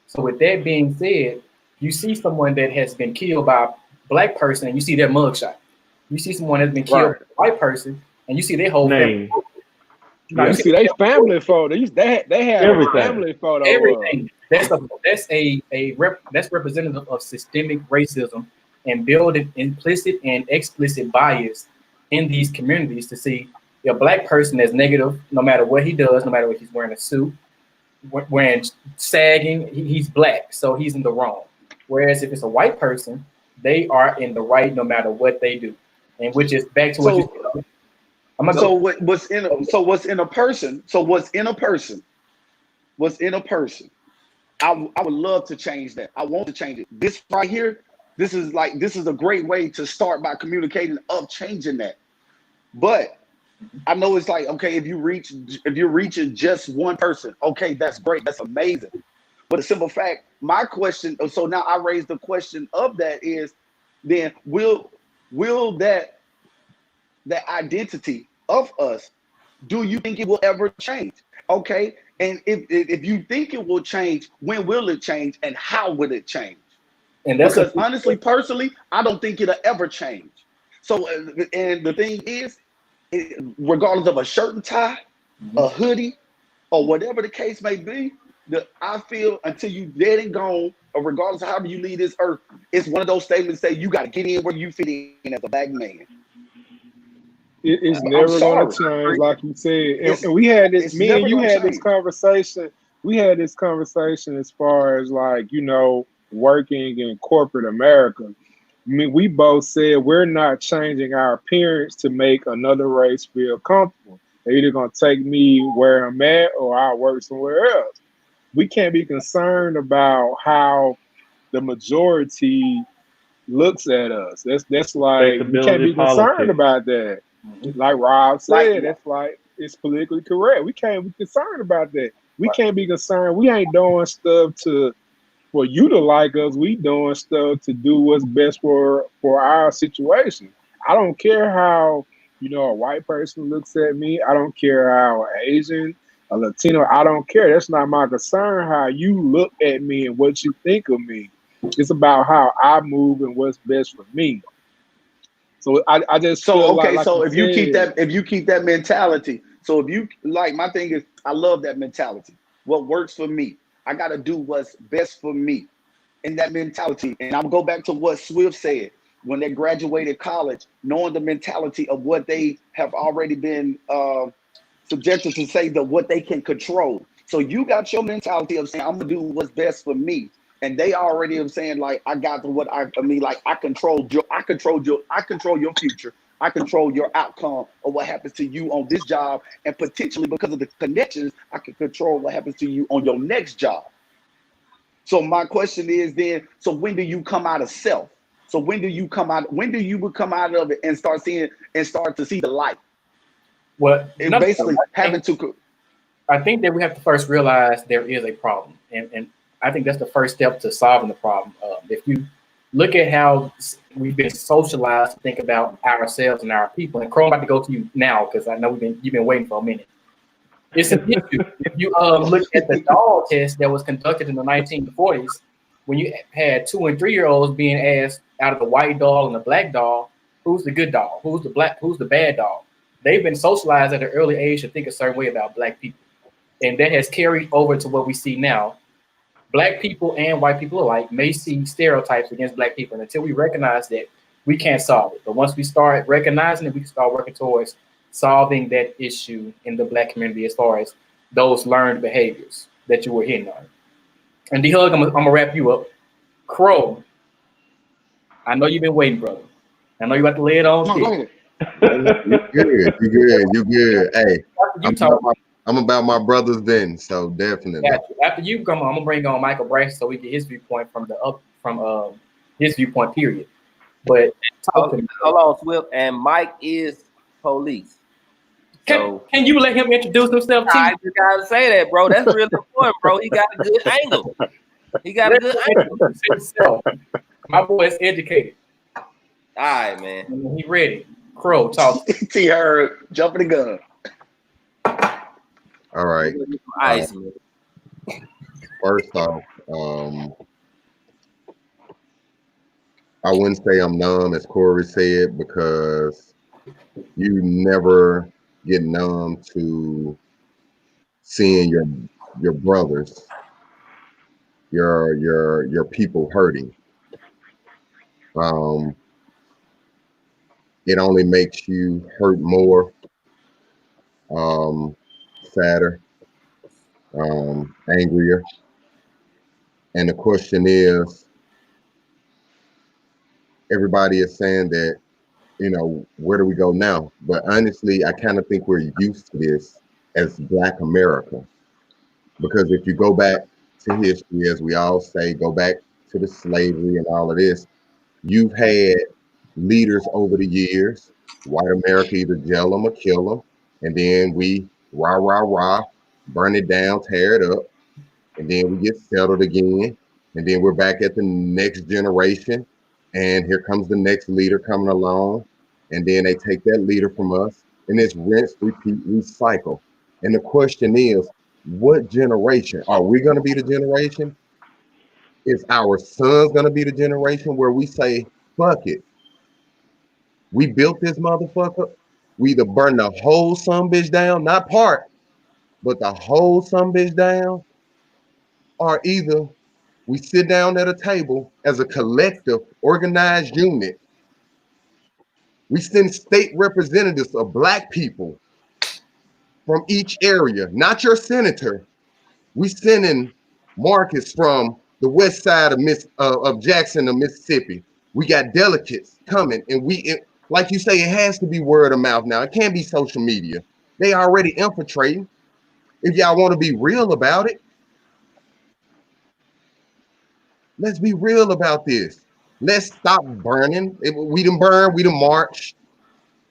So with that being said, you see someone that has been killed by a Black person and you see their mugshot. You see someone that's been killed by a white person and you see their whole name. You see their family photo. They have everything. A family photo. Everything. That's representative of systemic racism and building implicit and explicit bias in these communities to see a Black person as negative no matter what he does, no matter if he's wearing a suit, wearing sagging, he's Black, so he's in the wrong. Whereas if it's a white person, they are in the right no matter what they do. And which is back to what you said. What's in a person? I would love to change that. I want to change it. This right here, this is a great way to start by communicating of changing that. But I know it's like, okay, if you're reaching just one person, okay, that's great, that's amazing. But the simple fact, my question, so now I raise the question of that is, then will that identity of us, do you think it will ever change? Okay, And if you think it will change, when will it change, and how will it change? And that's because honestly, personally, I don't think it'll ever change. So, and the thing is, regardless of a shirt and tie, a hoodie, or whatever the case may be, I feel until you dead and gone, or regardless of how you leave this earth, it's one of those statements that you got to get in where you fit in as a black man. It's never going to change, like you said. And we had this. Me and you had this conversation. We had this conversation as far as like, you know, working in corporate America. I mean, we both said we're not changing our appearance to make another race feel comfortable. They're either going to take me where I'm at or I'll work somewhere else. We can't be concerned about how the majority looks at us. That's like, we can't be concerned about that. Like Rob said, it's like, it's politically correct. We can't be concerned about that. We can't be concerned. We ain't doing stuff for you to like us. We doing stuff to do what's best for our situation. I don't care how, you know, a white person looks at me. I don't care how an Asian, a Latino, I don't care. That's not my concern how you look at me and what you think of me. It's about how I move and what's best for me. So I just feel like so if you keep that mentality, so if you like, my thing is I love that mentality. What works for me, I got to do what's best for me in that mentality. And I'll go back to what Swift said when they graduated college, knowing the mentality of what they have already been subjected to, say that what they can control. So you got your mentality of saying I'm gonna do what's best for me. And they already are saying like I got what I mean, like I control your future. I control your outcome of what happens to you on this job, and potentially because of the connections, I can control what happens to you on your next job. So my question is then, so when do you come out of self? So when do you come out of it and start to see the light? Well, it's basically having to. I think that we have to first realize there is a problem, and I think that's the first step to solving the problem. If you look at how we've been socialized to think about ourselves and our people, and Crow, I'm about to go to you now because I know you've been waiting for a minute. It's an issue. If you look at the doll test that was conducted in the 1940s, when you had 2- and 3-year-olds being asked out of the white doll and the black doll, who's the good doll, who's the bad doll? They've been socialized at an early age to think a certain way about black people, and that has carried over to what we see now. Black people and white people alike may see stereotypes against black people, and until we recognize that, we can't solve it. But once we start recognizing it, we can start working towards solving that issue in the black community as far as those learned behaviors that you were hitting on. And D-Hug, I'm gonna wrap you up. Crow, I know you've been waiting, brother. I know you about to lay it on. You good. Hey, I'm about my brothers then, so definitely. After you come on, I'm gonna bring on Michael Brash so we get his viewpoint from his viewpoint period. But hold on, Swift, and Mike is police. Can you let him introduce himself to you? I just gotta say that, bro. That's really important, bro. He got a good angle. My boy is educated. All right, man. He ready. Crow, talk. T-Herb, jumping the gun. All right. Ice. First off, I wouldn't say I'm numb, as Corey said, because you never get numb to seeing your brothers, your people hurting. It only makes you hurt more, sadder, angrier. And the question is, everybody is saying that, you know, where do we go now? But honestly, I kind of think we're used to this as Black America. Because if you go back to history, as we all say, go back to the slavery and all of this, you've had leaders over the years, white America either jail them or kill them, and then we rah, burn it down, tear it up, and then we get settled again, and then we're back at the next generation, and here comes the next leader coming along, and then they take that leader from us, and it's rinse, repeat, recycle. And the question is, What generation? Are we going to be the generation? Is our sons going to be the generation where we say, fuck it, we built this motherfucker? We either burn the whole some bitch down, not part, but the whole some bitch down, or either we sit down at a table as a collective, organized unit. We send state representatives of black people from each area, not your senator. We sending Marcus from the west side of Jackson, of Mississippi. We got delegates coming, and like you say, it has to be word of mouth now. It can't be social media. They already infiltrating. If y'all want to be real about it, let's be real about this. Let's stop burning. We done burn, we done march,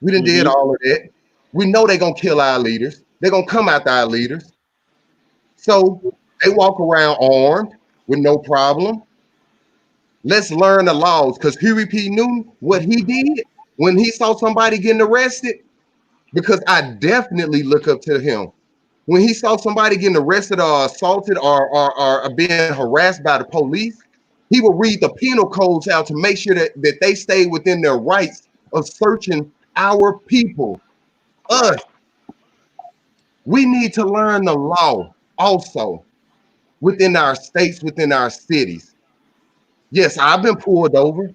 we done did all of that. We know they're gonna kill our leaders. They're gonna come after our leaders. So they walk around armed with no problem. Let's learn the laws, because Huey P. Newton, what he did when he saw somebody getting arrested, because I definitely look up to him. When he saw somebody getting arrested or assaulted or being harassed by the police, he would read the penal codes out to make sure that they stay within their rights of searching our people, us. We need to learn the law also within our states, within our cities. Yes, I've been pulled over.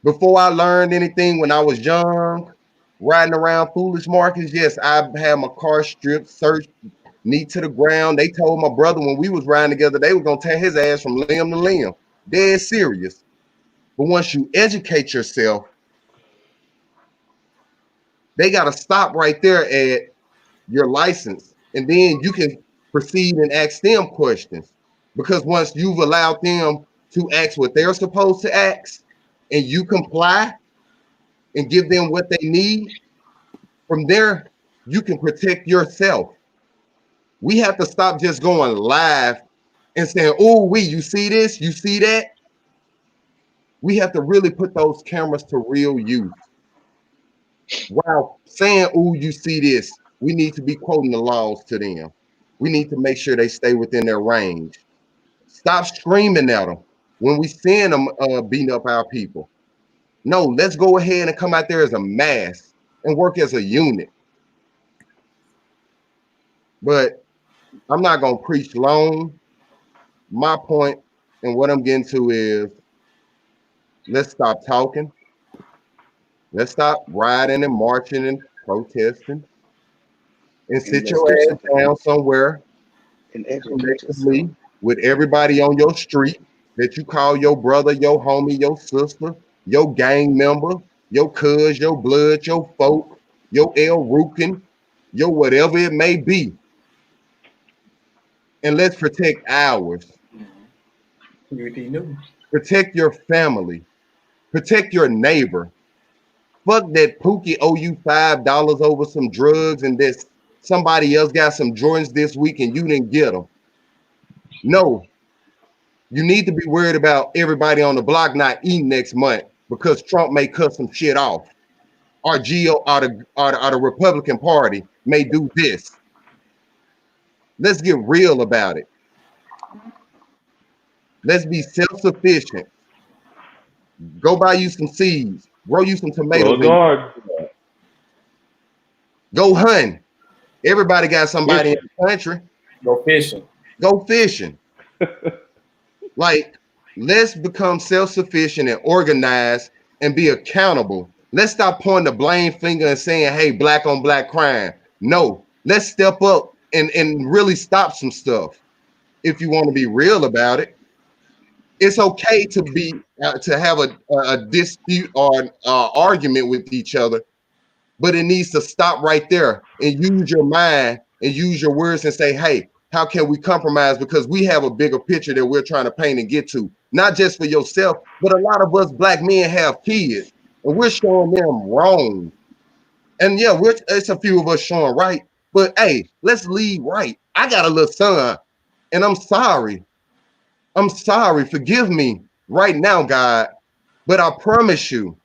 Before I learned anything when I was young, riding around foolish markets, yes, I had my car stripped, searched, knee to the ground. They told my brother when we was riding together, they was gonna tear his ass from limb to limb. Dead serious. But once you educate yourself, they gotta stop right there at your license. And then you can proceed and ask them questions. Because once you've allowed them to ask what they're supposed to ask, and you comply and give them what they need, from there, you can protect yourself. We have to stop just going live and saying, oh, you see this, you see that. We have to really put those cameras to real use. While saying, oh, you see this, we need to be quoting the laws to them. We need to make sure they stay within their range. Stop screaming at them when we seeing them beating up our people. No, let's go ahead and come out there as a mass and work as a unit. But I'm not going to preach long. My point and what I'm getting to is, let's stop talking. Let's stop riding and marching and protesting, and sit let's your do ass something. down somewhere And educate yourself. collectively with everybody on your street that you call your brother, your homie, your sister, your gang member, your cuz, your blood, your folk, your El Rukin, your whatever it may be. And let's protect ours. Protect your family. Protect your neighbor. Fuck that Pookie owe you $5 over some drugs and this somebody else got some Jordans this week and you didn't get them. No, you need to be worried about everybody on the block not eating next month because Trump may cut some shit off. Or the Republican Party may do this. Let's get real about it. Let's be self-sufficient. Go buy you some seeds. Grow you some tomatoes. Go hunting. Everybody got somebody in the country. Go fishing. Go fishing. Like, let's become self-sufficient and organized and be accountable. Let's stop pointing the blame finger and saying, hey, black on black crime. No, let's step up and really stop some stuff. If you want to be real about it, it's okay to be to have a dispute or an argument with each other, but it needs to stop right there and use your mind and use your words and say, hey, how can we compromise? Because we have a bigger picture that we're trying to paint and get to, not just for yourself, but a lot of us black men have kids and we're showing them wrong. And yeah, it's a few of us showing right, but hey, let's lead right. I got a little son and I'm sorry. I'm sorry. Forgive me right now, God. But I promise you,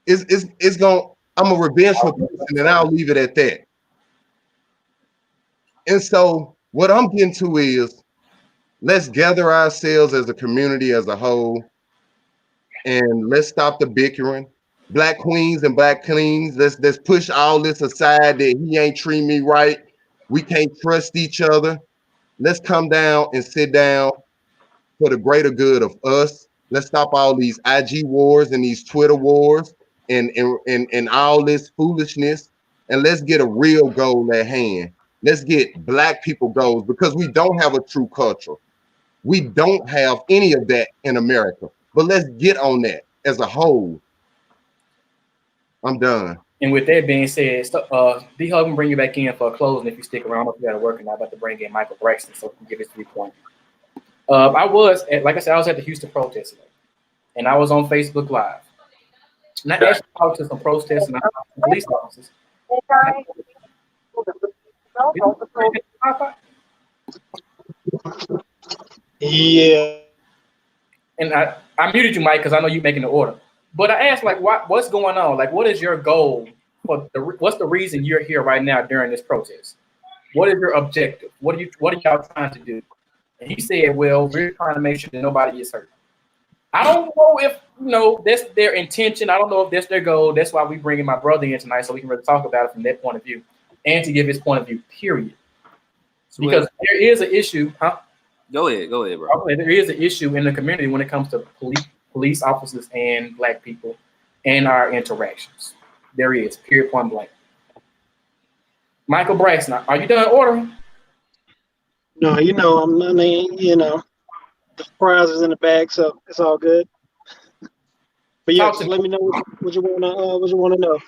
I'm a revengeful person and I'll leave it at that. And so what I'm getting to is let's gather ourselves as a community as a whole and let's stop the bickering. Black queens and black kings, let's push all this aside that he ain't treat me right. We can't trust each other. Let's come down and sit down for the greater good of us. Let's stop all these IG wars and these Twitter wars and all this foolishness. And let's get a real goal at hand. Let's get black people goals because we don't have a true culture. We don't have any of that in America. But let's get on that as a whole. I'm done. And with that being said, D-Hug can bring you back in for a closing if you stick around. If you got to work, and I'm about to bring in Michael Braxton so he can give his 3 points. I was at the Houston protest today, and I was on Facebook Live. And I actually talked to some protesters and police officers. Yeah. And I muted you, Mike, because I know you're making the order. But I asked, like, what's going on? Like, what is your goal? What's the reason you're here right now during this protest? What is your objective? What are y'all trying to do? And he said, well, we're trying to make sure that nobody gets hurt. I don't know if, that's their intention. I don't know if that's their goal. That's why we bringing my brother in tonight so we can really talk about it from that point of view and to give his point of view, period. Because there is an issue, huh? Go ahead, bro. Okay, there is an issue in the community when it comes to police officers and black people and our interactions. There is, period, point blank. Michael Braxton, are you done ordering? No, the prize is in the bag, so it's all good. But yeah, just let me know what you want to know.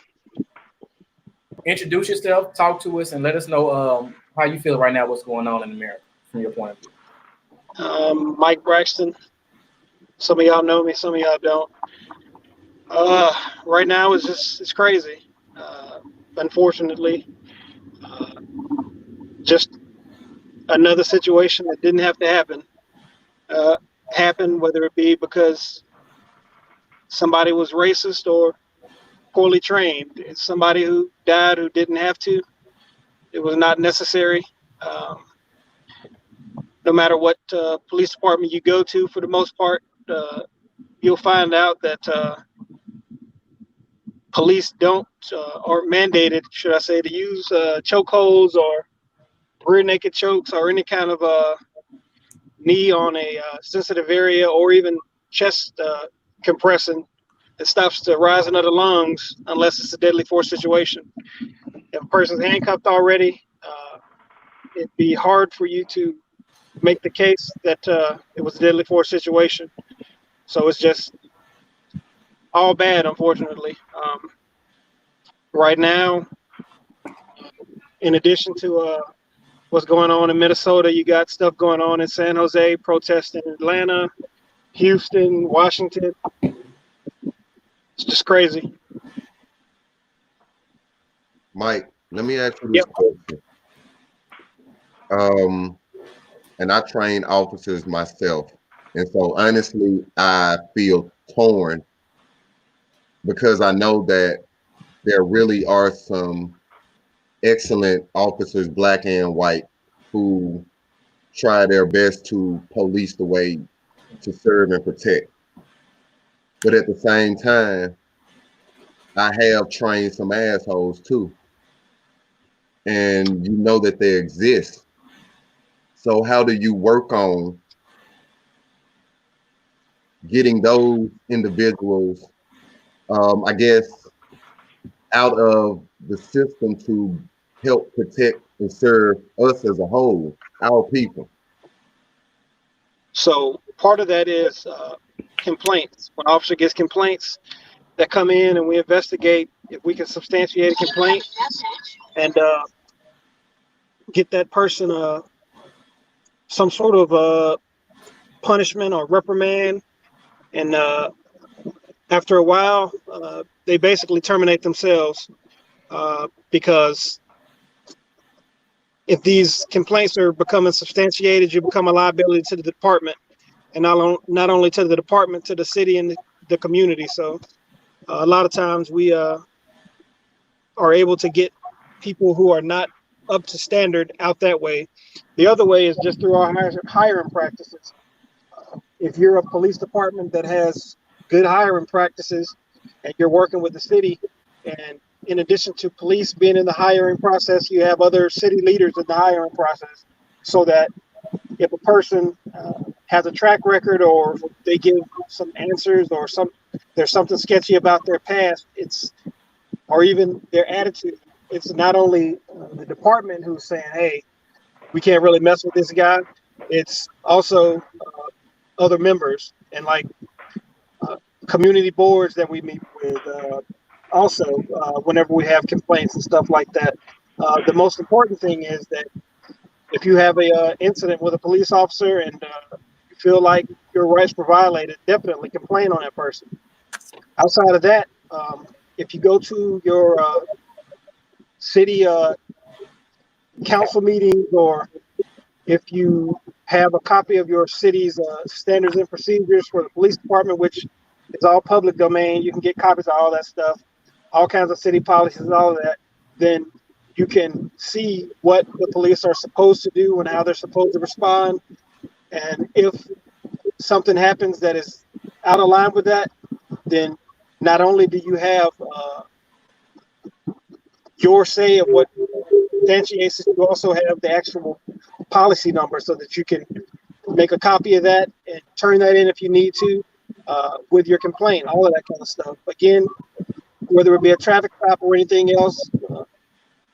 Introduce yourself, talk to us, and let us know how you feel right now, what's going on in America from your point of view. Mike Braxton. Some of y'all know me, some of y'all don't. Right now it's crazy. Unfortunately, just another situation that didn't have to happen. Happened, whether it be because somebody was racist or poorly trained. It's somebody who died who didn't have to. It was not necessary. No matter what police department you go to, for the most part, you'll find out that police don't are mandated, should I say, to use chokeholds or rear naked chokes or any kind of knee on a sensitive area or even chest compressing that stops the rising of the lungs unless it's a deadly force situation. If a person's handcuffed already, it'd be hard for you to make the case that it was a deadly force situation. So it's just all bad, unfortunately. Right now, in addition to what's going on in Minnesota, you got stuff going on in San Jose, protests in Atlanta, Houston, Washington. It's just crazy. Mike, let me ask you this question. And I train officers myself. And so honestly, I feel torn because I know that there really are some excellent officers, black and white, who try their best to police the way to serve and protect. But at the same time, I have trained some assholes too. And you know that they exist. So how do you work on getting those individuals, I guess, out of the system to help protect and serve us as a whole, our people? So part of that is complaints. When an officer gets complaints that come in and we investigate, if we can substantiate a complaint and get that person some sort of punishment or reprimand, and after a while, they basically terminate themselves because if these complaints are becoming substantiated, you become a liability to the department, and not only to the department, to the city and the community. So a lot of times we are able to get people who are not up to standard out that way. The other way is just through our hiring practices. If you're a police department that has good hiring practices and you're working with the city, and in addition to police being in the hiring process, you have other city leaders in the hiring process, so that if a person has a track record or they give some answers or there's something sketchy about their past, or even their attitude, it's not only the department who's saying, hey, we can't really mess with this guy. It's also other members and like community boards that we meet with. Also, whenever we have complaints and stuff like that, the most important thing is that if you have a incident with a police officer and you feel like your rights were violated, definitely complain on that person. Outside of that, if you go to your city council meetings, or if you have a copy of your city's standards and procedures for the police department, which is all public domain, you can get copies of all that stuff, all kinds of city policies, all of that, then you can see what the police are supposed to do and how they're supposed to respond. And if something happens that is out of line with that, then not only do you have your say of what substantiates it, you also have the actual policy number so that you can make a copy of that and turn that in if you need to with your complaint, all of that kind of stuff. Again, whether it be a traffic stop or anything else,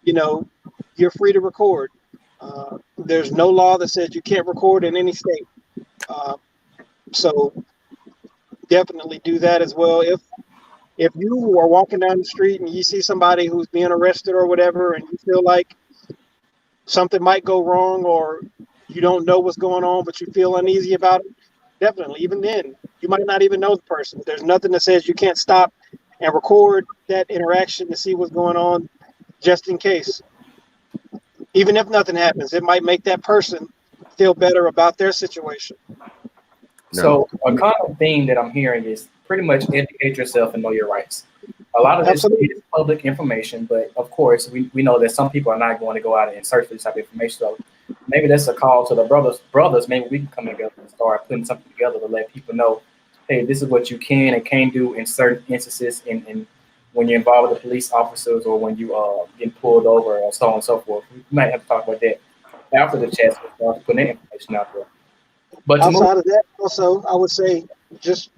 you're free to record. There's no law that says you can't record in any state. So definitely do that as well. If you are walking down the street and you see somebody who's being arrested or whatever, and you feel like something might go wrong, or you don't know what's going on, but you feel uneasy about it, definitely, even then, you might not even know the person. There's nothing that says you can't stop and record that interaction to see what's going on, just in case. Even if nothing happens, it might make that person feel better about their situation. So a common theme that I'm hearing is pretty much educate yourself and know your rights. A lot of this is public information, but of course we know that some people are not going to go out and search for this type of information. So maybe that's a call to the brothers. Maybe we can come together and start putting something together to let people know, hey, this is what you can and can't do in certain instances in when you're involved with the police officers or when you get pulled over or so on and so forth. We might have to talk about that after the chat, so start putting that information out there. But outside of that, also, I would say just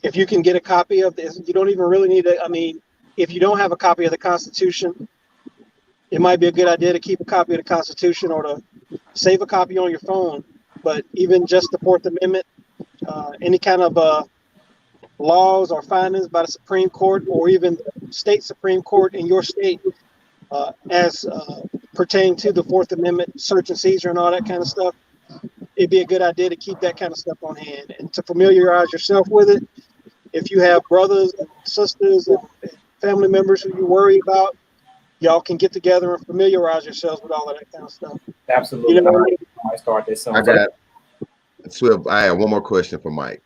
if you can get a copy of this, you don't even really need to. I mean, if you don't have a copy of the Constitution, it might be a good idea to keep a copy of the Constitution or to save a copy on your phone. But even just the Fourth Amendment, any kind of laws or findings by the Supreme Court or even state Supreme Court in your state as pertaining to the Fourth Amendment, search and seizure and all that kind of stuff, it'd be a good idea to keep that kind of stuff on hand and to familiarize yourself with it. If you have brothers and sisters and family members who you worry about, y'all can get together and familiarize yourselves with all of that kind of stuff. Absolutely. I might start this. I got Swift. I have one more question for Mike.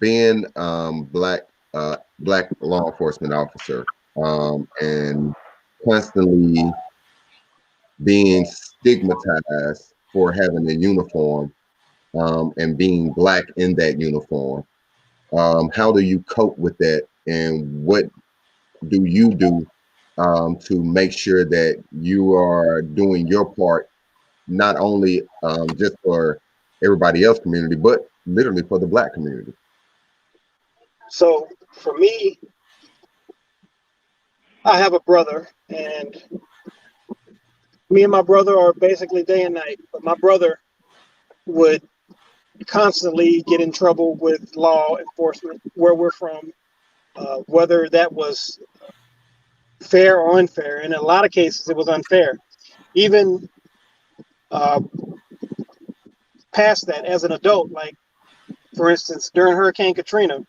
Being black law enforcement officer and constantly being stigmatized for having a uniform and being black in that uniform, how do you cope with that, and what do you do to make sure that you are doing your part, not only just for everybody else community, but literally for the black community? So for me, I have a brother, and me and my brother are basically day and night, but my brother would constantly get in trouble with law enforcement where we're from, whether that was fair or unfair. In a lot of cases, it was unfair. Even past that, as an adult, like, for instance, during Hurricane Katrina,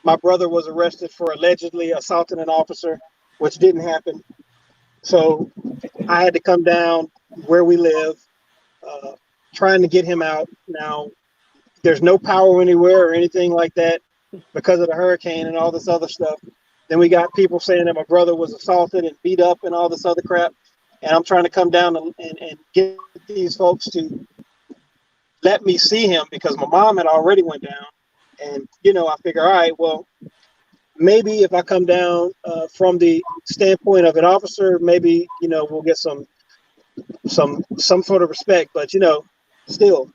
my brother was arrested for allegedly assaulting an officer, which didn't happen. So I had to come down where we live, trying to get him out. Now, there's no power anywhere or anything like that because of the hurricane and all this other stuff. Then we got people saying that my brother was assaulted and beat up and all this other crap. And I'm trying to come down and get these folks to let me see him because my mom had already went down. And, you know, I figure, all right, well, maybe if I come down from the standpoint of an officer, maybe, you know, we'll get some sort of respect. But, you know, still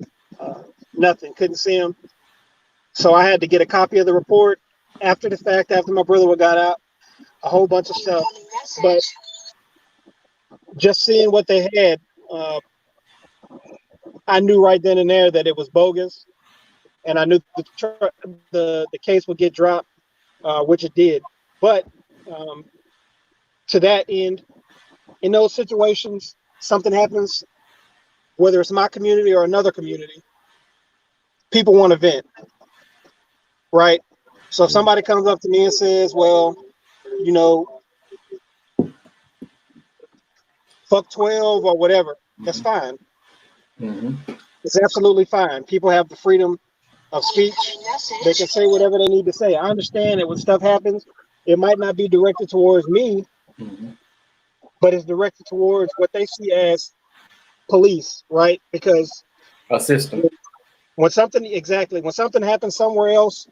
nothing. Couldn't see him. So I had to get a copy of the report after the fact, after my brother got out, a whole bunch of stuff. But just seeing what they had, I knew right then and there that it was bogus, and I knew the case would get dropped, which it did. But to that end, in those situations, something happens, whether it's my community or another community, people want to vent, right? So if somebody comes up to me and says, well, you know, fuck 12 or whatever, that's fine. It's absolutely fine. People have the freedom of speech. They can say whatever they need to say. I understand that when stuff happens, it might not be directed towards me, but it's directed towards what they see as police, right? Because a system. When something happens somewhere else,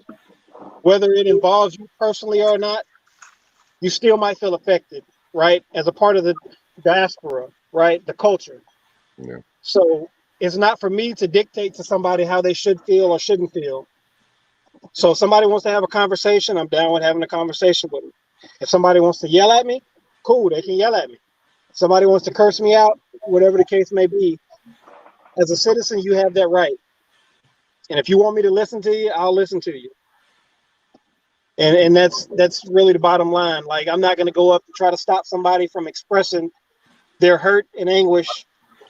whether it involves you personally or not, you still might feel affected, right? As a part of the diaspora, right? The culture. Yeah. So it's not for me to dictate to somebody how they should feel or shouldn't feel. So if somebody wants to have a conversation, I'm down with having a conversation with them. If somebody wants to yell at me, cool, they can yell at me. If somebody wants to curse me out, whatever the case may be, as a citizen, you have that right. And if you want me to listen to you, I'll listen to you. And that's really the bottom line. Like, I'm not going to go up and try to stop somebody from expressing their hurt and anguish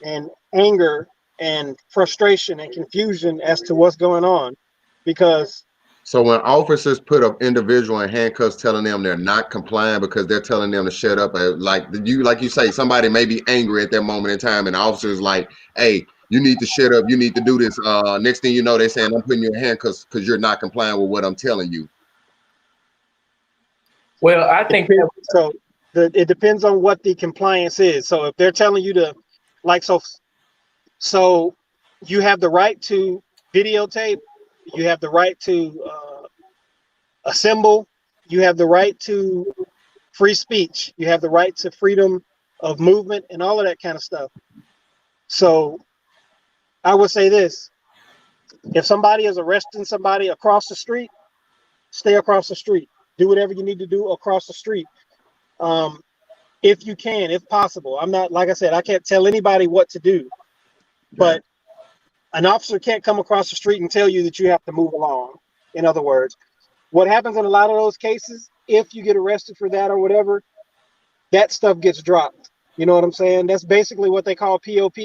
and anger and frustration and confusion as to what's going on. Because so when officers put an individual in handcuffs telling them they're not complying because they're telling them to shut up, like you say, somebody may be angry at that moment in time, and the officer's like, hey, you need to shut up, you need to do this. Next thing you know, they're saying, I'm putting you in handcuffs because you're not complying with what I'm telling you. Well, I think it depends on what the compliance is. So if they're telling you to, like, so you have the right to videotape, you have the right to assemble, you have the right to free speech, you have the right to freedom of movement and all of that kind of stuff. So I would say this: if somebody is arresting somebody across the street, stay across the street. Do whatever you need to do across the street. If you can, if possible. I'm not, like I said, I can't tell anybody what to do, but an officer can't come across the street and tell you that you have to move along. In other words, what happens in a lot of those cases, if you get arrested for that or whatever, that stuff gets dropped. You know what I'm saying? That's basically what they call POP.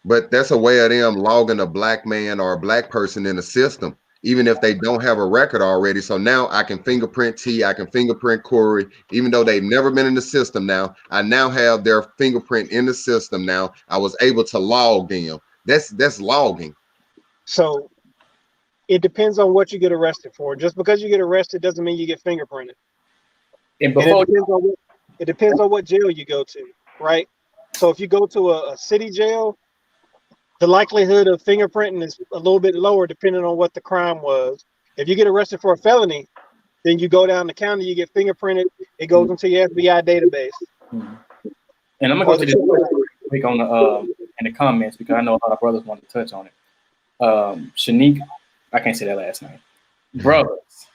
But that's a way of them logging a black man or a black person in the system, even if they don't have a record already. So now I can fingerprint T, I can fingerprint Corey, even though they've never been in the system. Now I now have their fingerprint in the system. Now I was able to log them. That's logging. So it depends on what you get arrested for. Just because you get arrested doesn't mean you get fingerprinted. And it depends on what jail you go to, right? So if you go to a city jail, the likelihood of fingerprinting is a little bit lower depending on what the crime was. If you get arrested for a felony, then you go down the county, you get fingerprinted, it goes into your FBI database. And I'm gonna go to this quick on the in the comments because I know a lot of brothers want to touch on it. Shanique, I can't say that last name. Brothers,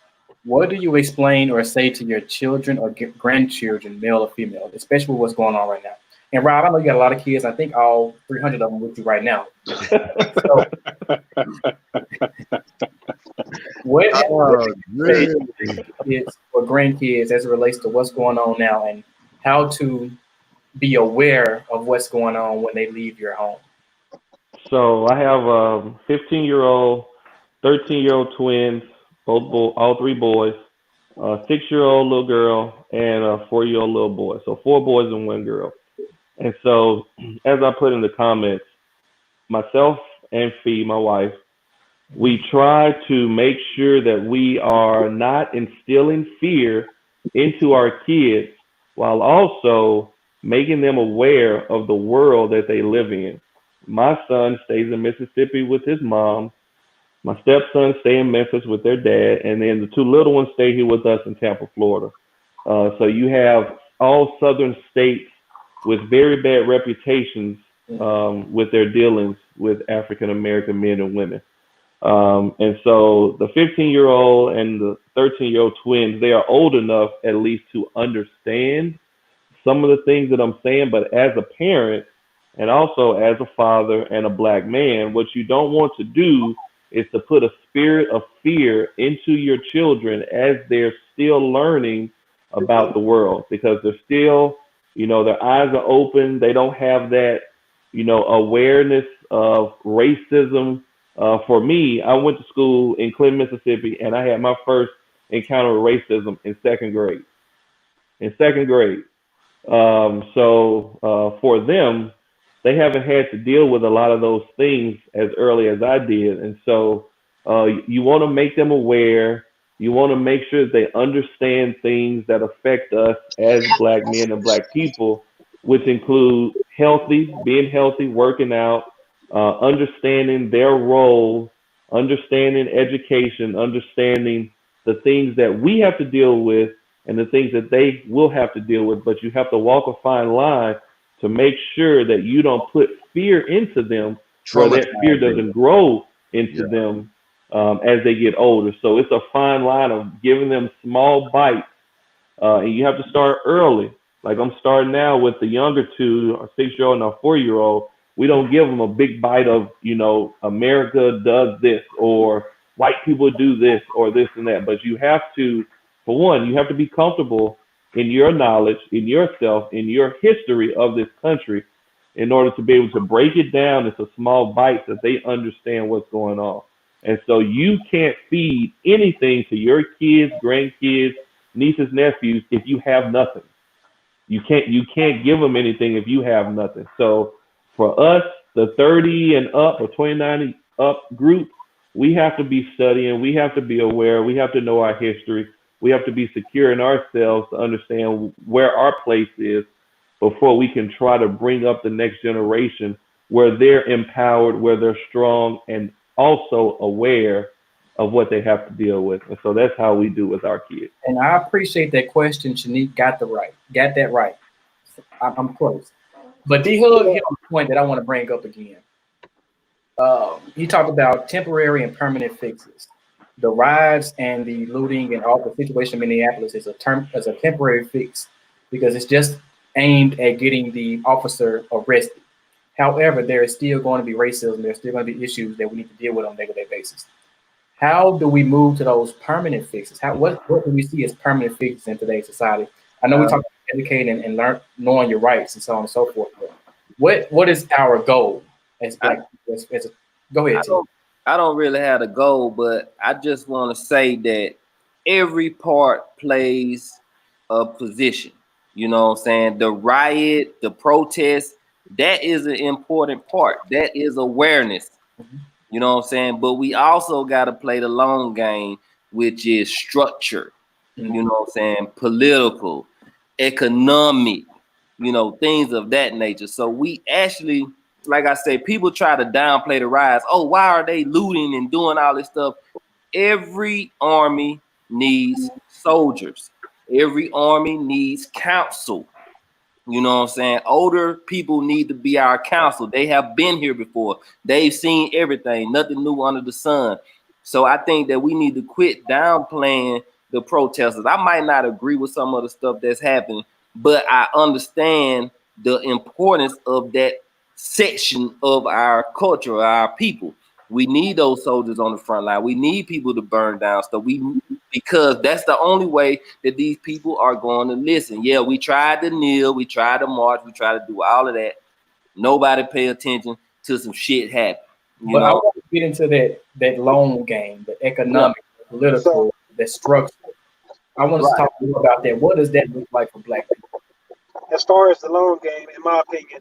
what do you explain or say to your children or grandchildren, male or female, especially with what's going on right now? And Rob, I know you got a lot of kids. I think all 300 of them with you right now. So, what kids or grandkids as it relates to what's going on now and how to be aware of what's going on when they leave your home? So I have 15-year-old, 13-year-old twins, all three boys, a 6-year-old little girl, and a 4-year-old little boy. So 4 boys and 1 girl. And so, as I put in the comments, myself and Fee, my wife, we try to make sure that we are not instilling fear into our kids while also making them aware of the world that they live in. My son stays in Mississippi with his mom. My stepsons stay in Memphis with their dad, and then the two little ones stay here with us in Tampa, Florida. So you have all southern states with very bad reputations with their dealings with African American men and women. And so the 15-year-old and the 13-year-old twins, they are old enough at least to understand some of the things that I'm saying, but as a parent and also as a father and a black man, what you don't want to do is to put a spirit of fear into your children as they're still learning about the world because they're still, their eyes are open. They don't have that, awareness of racism. For me, I went to school in Clinton, Mississippi, and I had my first encounter with racism in second grade. In second grade. So for them, they haven't had to deal with a lot of those things as early as I did. And so you want to make them aware. You want to make sure that they understand things that affect us as black men and black people, which include being healthy, working out, understanding their role, understanding education, understanding the things that we have to deal with and the things that they will have to deal with. But you have to walk a fine line to make sure that you don't put fear into them where that fear doesn't grow into them as they get older. So it's a fine line of giving them small bites. And you have to start early. Like I'm starting now with the younger two, a 6-year-old and a 4-year-old. We don't give them a big bite of, America does this or white people do this or this and that. But you have to, for one, you have to be comfortable in your knowledge, in yourself, in your history of this country in order to be able to break it down into small bites that they understand what's going on. And so you can't feed anything to your kids, grandkids, nieces, nephews if you have nothing. You can't give them anything if you have nothing. So for us, the 30 and up or 29 up group, we have to be studying, we have to be aware, we have to know our history, we have to be secure in ourselves to understand where our place is before we can try to bring up the next generation where they're empowered, where they're strong, and also aware of what they have to deal with. And so that's how we do with our kids. And I appreciate that question. Shanique got that right. I'm close. But D-Hug hit on a point that I want to bring up again. He talked about temporary and permanent fixes. The riots and the looting and all the situation in Minneapolis is a temporary fix because it's just aimed at getting the officer arrested. However, there is still going to be racism. There's still going to be issues that we need to deal with on a day-to-day basis. How do we move to those permanent fixes? What do we see as permanent fixes in today's society? I know we talk about educating and knowing your rights and so on and so forth. But what is our goal as black? Go ahead, Tim. I don't really have a goal, but I just want to say that every part plays a position. You know what I'm saying? The riot, the protest, that is an important part. That is awareness. Mm-hmm. You know what I'm saying? But we also got to play the long game, which is structure. Mm-hmm. You know what I'm saying? Political, economic, things of that nature. So we actually, like I say, people try to downplay the riots. Oh, why are they looting and doing all this stuff? Every army needs soldiers. Every army needs counsel. You know what I'm saying? Older people need to be our counsel. They have been here before. They've seen everything, nothing new under the sun. So I think that we need to quit downplaying the protesters. I might not agree with some of the stuff that's happening, but I understand the importance of that section of our culture, our people. We need those soldiers on the front line. We need people to burn down stuff. Because that's the only way that these people are going to listen. Yeah, we tried to kneel, we tried to march, we tried to do all of that. Nobody pay attention till some shit happen. But I want to get into that long game, the economic, political, the structure. I want to talk more about that. What does that look like for black people? As far as the long game, in my opinion,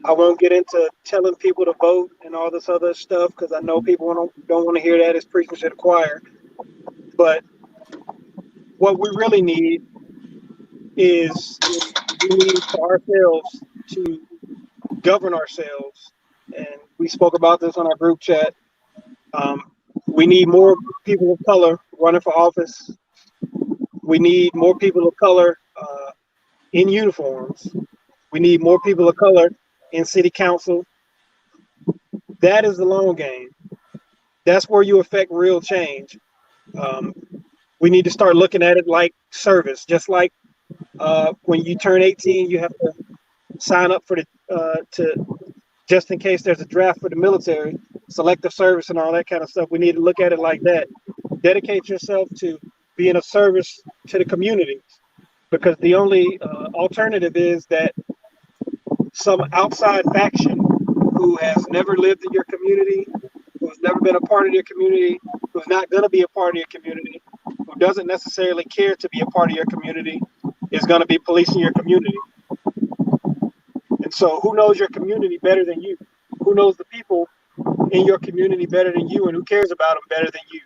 I won't get into telling people to vote and all this other stuff because I know people don't want to hear that. It's preaching to the choir. But What we really need is we need for ourselves to govern ourselves. And we spoke about this on our group chat. We need more people of color running for office. We need more people of color in uniforms. We need more people of color in city council. That is the long game. That's where you affect real change. We need to start looking at it like service, just like when you turn 18, you have to sign up for the to just in case there's a draft for the military, selective service, and all that kind of stuff. We need to look at it like that. Dedicate yourself to being of service to the community, because the only alternative is that some outside faction who has never lived in your community, who's never been a part of your community, who's not going to be a part of your community, who doesn't necessarily care to be a part of your community, is going to be policing your community. And so who knows your community better than you? Who knows the people in your community better than you, and who cares about them better than you?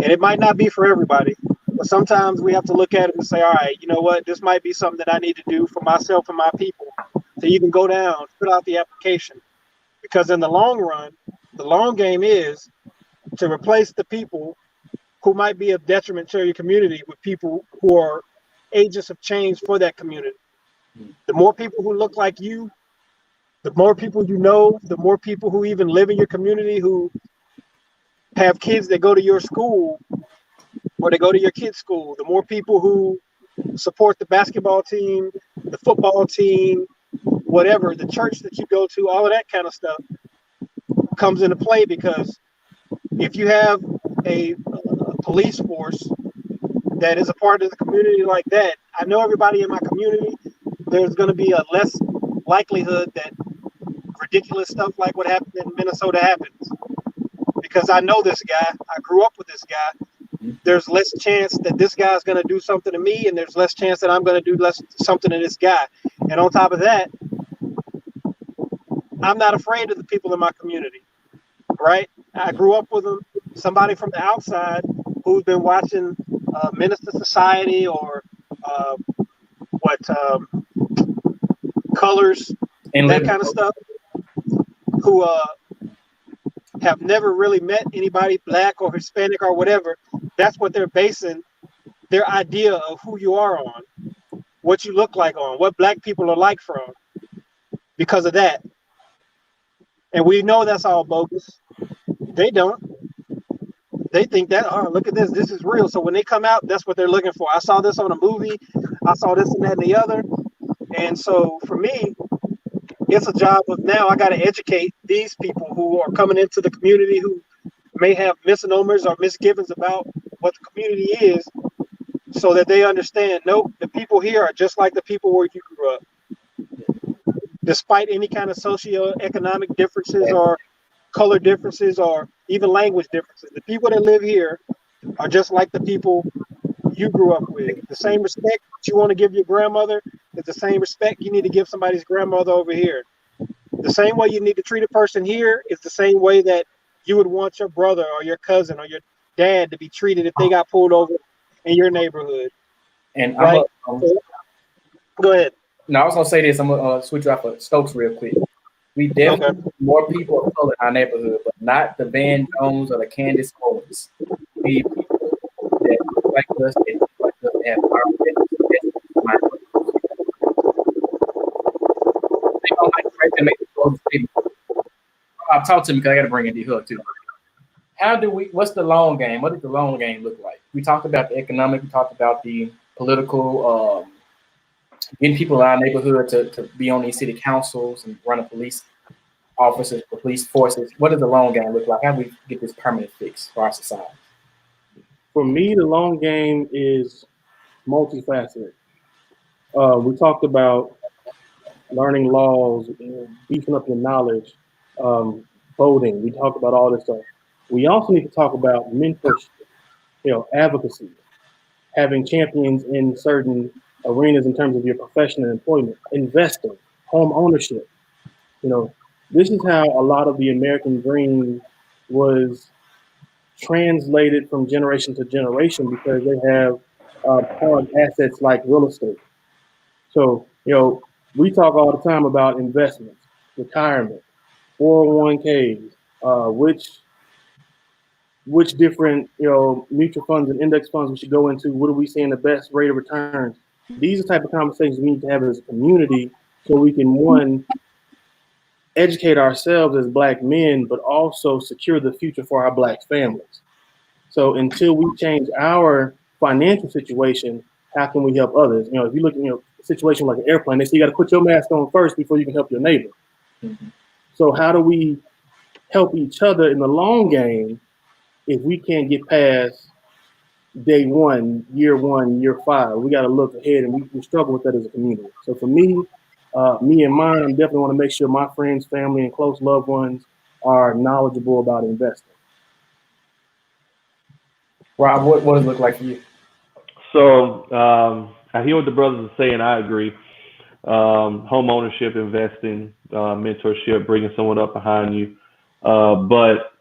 And it might not be for everybody, but sometimes we have to look at it and say, all right, you know what, this might be something that I need to do for myself and my people to even go down, fill out the application. Because in the long run, the long game is to replace the people who might be of detriment to your community with people who are agents of change for that community. The more people who look like you, the more people you know, the more people who even live in your community who have kids that go to your school or they go to your kids' school, the more people who support the basketball team, the football team, whatever, the church that you go to, all of that kind of stuff comes into play. Because if you have a police force that is a part of the community like that, I know everybody in my community, there's going to be a less likelihood that ridiculous stuff like what happened in Minnesota happens. Because I know this guy, I grew up with this guy. There's less chance that this guy's going to do something to me, and there's less chance that I'm going to do something to this guy. And on top of that, I'm not afraid of the people in my community, right? I grew up with them. Somebody from the outside who's been watching Minister Society or Colors and that kind of stuff, who have never really met anybody black or Hispanic or whatever. That's what they're basing their idea of who you are on, what you look like on, what black people are like from, because of that. And we know that's all bogus. They don't. They think that, oh, look at this, this is real. So when they come out, that's what they're looking for. I saw this on a movie. I saw this and that and the other. And so for me, it's a job of now I got to educate these people who are coming into the community who may have misnomers or misgivings about what the community is, so that they understand, nope, the people here are just like the people where you grew up. Despite any kind of socioeconomic differences or color differences or even language differences, the people that live here are just like the people you grew up with. The same respect you want to give your grandmother is the same respect you need to give somebody's grandmother over here. The same way you need to treat a person here is the same way that you would want your brother or your cousin or your dad to be treated if they got pulled over in your neighborhood. And right? Go ahead. No, I was gonna say this. I'm gonna switch off of Stokes real quick. We definitely need more people of color in our neighborhood, but not the Van Jones or the Candace Owens. We need people that look like us, that look like us, that have our they don't like right to make the close city. Talk to me because I got to bring in D-Hook too. What's the long game? What does the long game look like? We talked about the economic, we talked about the political, getting people in our neighborhood to be on these city councils and run a police officers, the police forces. What does the long game look like? How do we get this permanent fix for our society? For me, the long game is multifaceted. We talked about learning laws, beefing up your knowledge, voting. We talked about all this stuff. We also need to talk about mentorship, advocacy, having champions in certain arenas in terms of your profession and employment, investing, home ownership. This is how a lot of the American dream was translated from generation to generation because they have hard assets like real estate. So, we talk all the time about investments, retirement, 401ks, which different, mutual funds and index funds we should go into. What are we seeing the best rate of returns? These are the type of conversations we need to have as a community so we can, one, educate ourselves as Black men, but also secure the future for our Black families. So until we change our financial situation, how can we help others? If you look at a situation like an airplane, they say you got to put your mask on first before you can help your neighbor. Mm-hmm. So how do we help each other in the long game if we can't get past day one, year 5? We got to look ahead, and we struggle with that as a community. So for me and mine, I definitely want to make sure my friends, family, and close loved ones are knowledgeable about investing. Rob, what does it look like for you? So I hear what the brothers are saying. I agree. Home ownership, investing, mentorship, bringing someone up behind you. But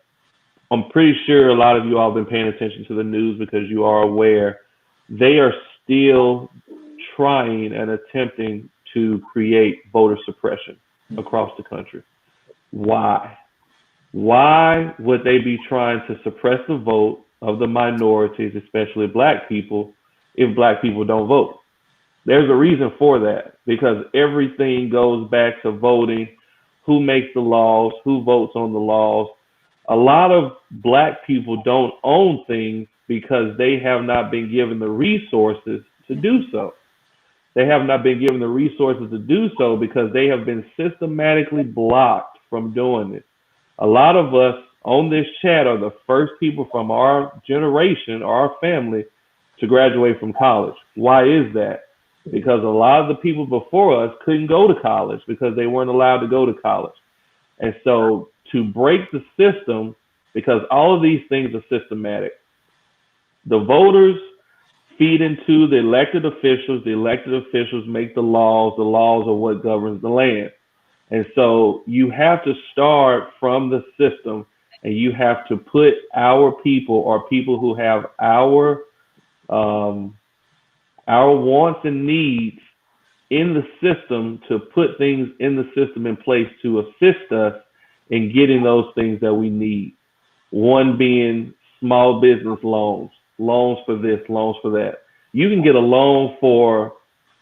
I'm pretty sure a lot of you all have been paying attention to the news because you are aware they are still trying and attempting to create voter suppression across the country. Why? Why would they be trying to suppress the vote of the minorities, especially Black people, if Black people don't vote? There's a reason for that, because everything goes back to voting, who makes the laws, who votes on the laws. A lot of Black people don't own things because they have not been given the resources to do so. They have not been given the resources to do so because they have been systematically blocked from doing it. A lot of us on this chat are the first people from our generation or our family to graduate from college. Why is that? Because a lot of the people before us couldn't go to college because they weren't allowed to go to college. And so to break the system, because all of these things are systematic, the voters feed into the elected officials make the laws are what governs the land. And so you have to start from the system, and you have to put our people, or people who have our wants and needs in the system, to put things in the system in place to assist us in getting those things that we need. One being small business loans for this, loans for that. You can get a loan for,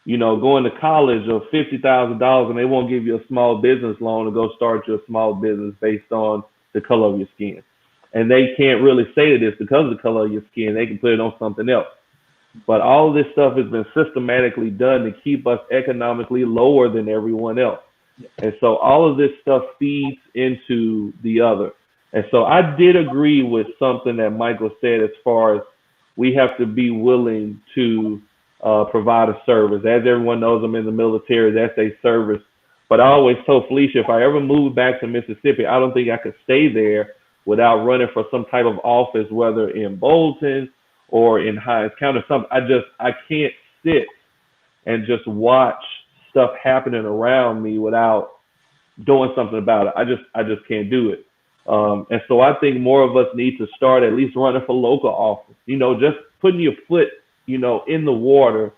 going to college of $50,000, and they won't give you a small business loan to go start your small business based on the color of your skin. And they can't really say that it's because of the color of your skin. They can put it on something else. But all of this stuff has been systematically done to keep us economically lower than everyone else. And so all of this stuff feeds into the other. And so I did agree with something that Michael said as far as we have to be willing to provide a service. As everyone knows, I'm in the military. That's a service. But I always told Felicia, if I ever moved back to Mississippi, I don't think I could stay there without running for some type of office, whether in Bolton or in Hinds County or something. I can't sit and just watch stuff happening around me without doing something about it. I just can't do it. And so I think more of us need to start at least running for local office, just putting your foot, in the water,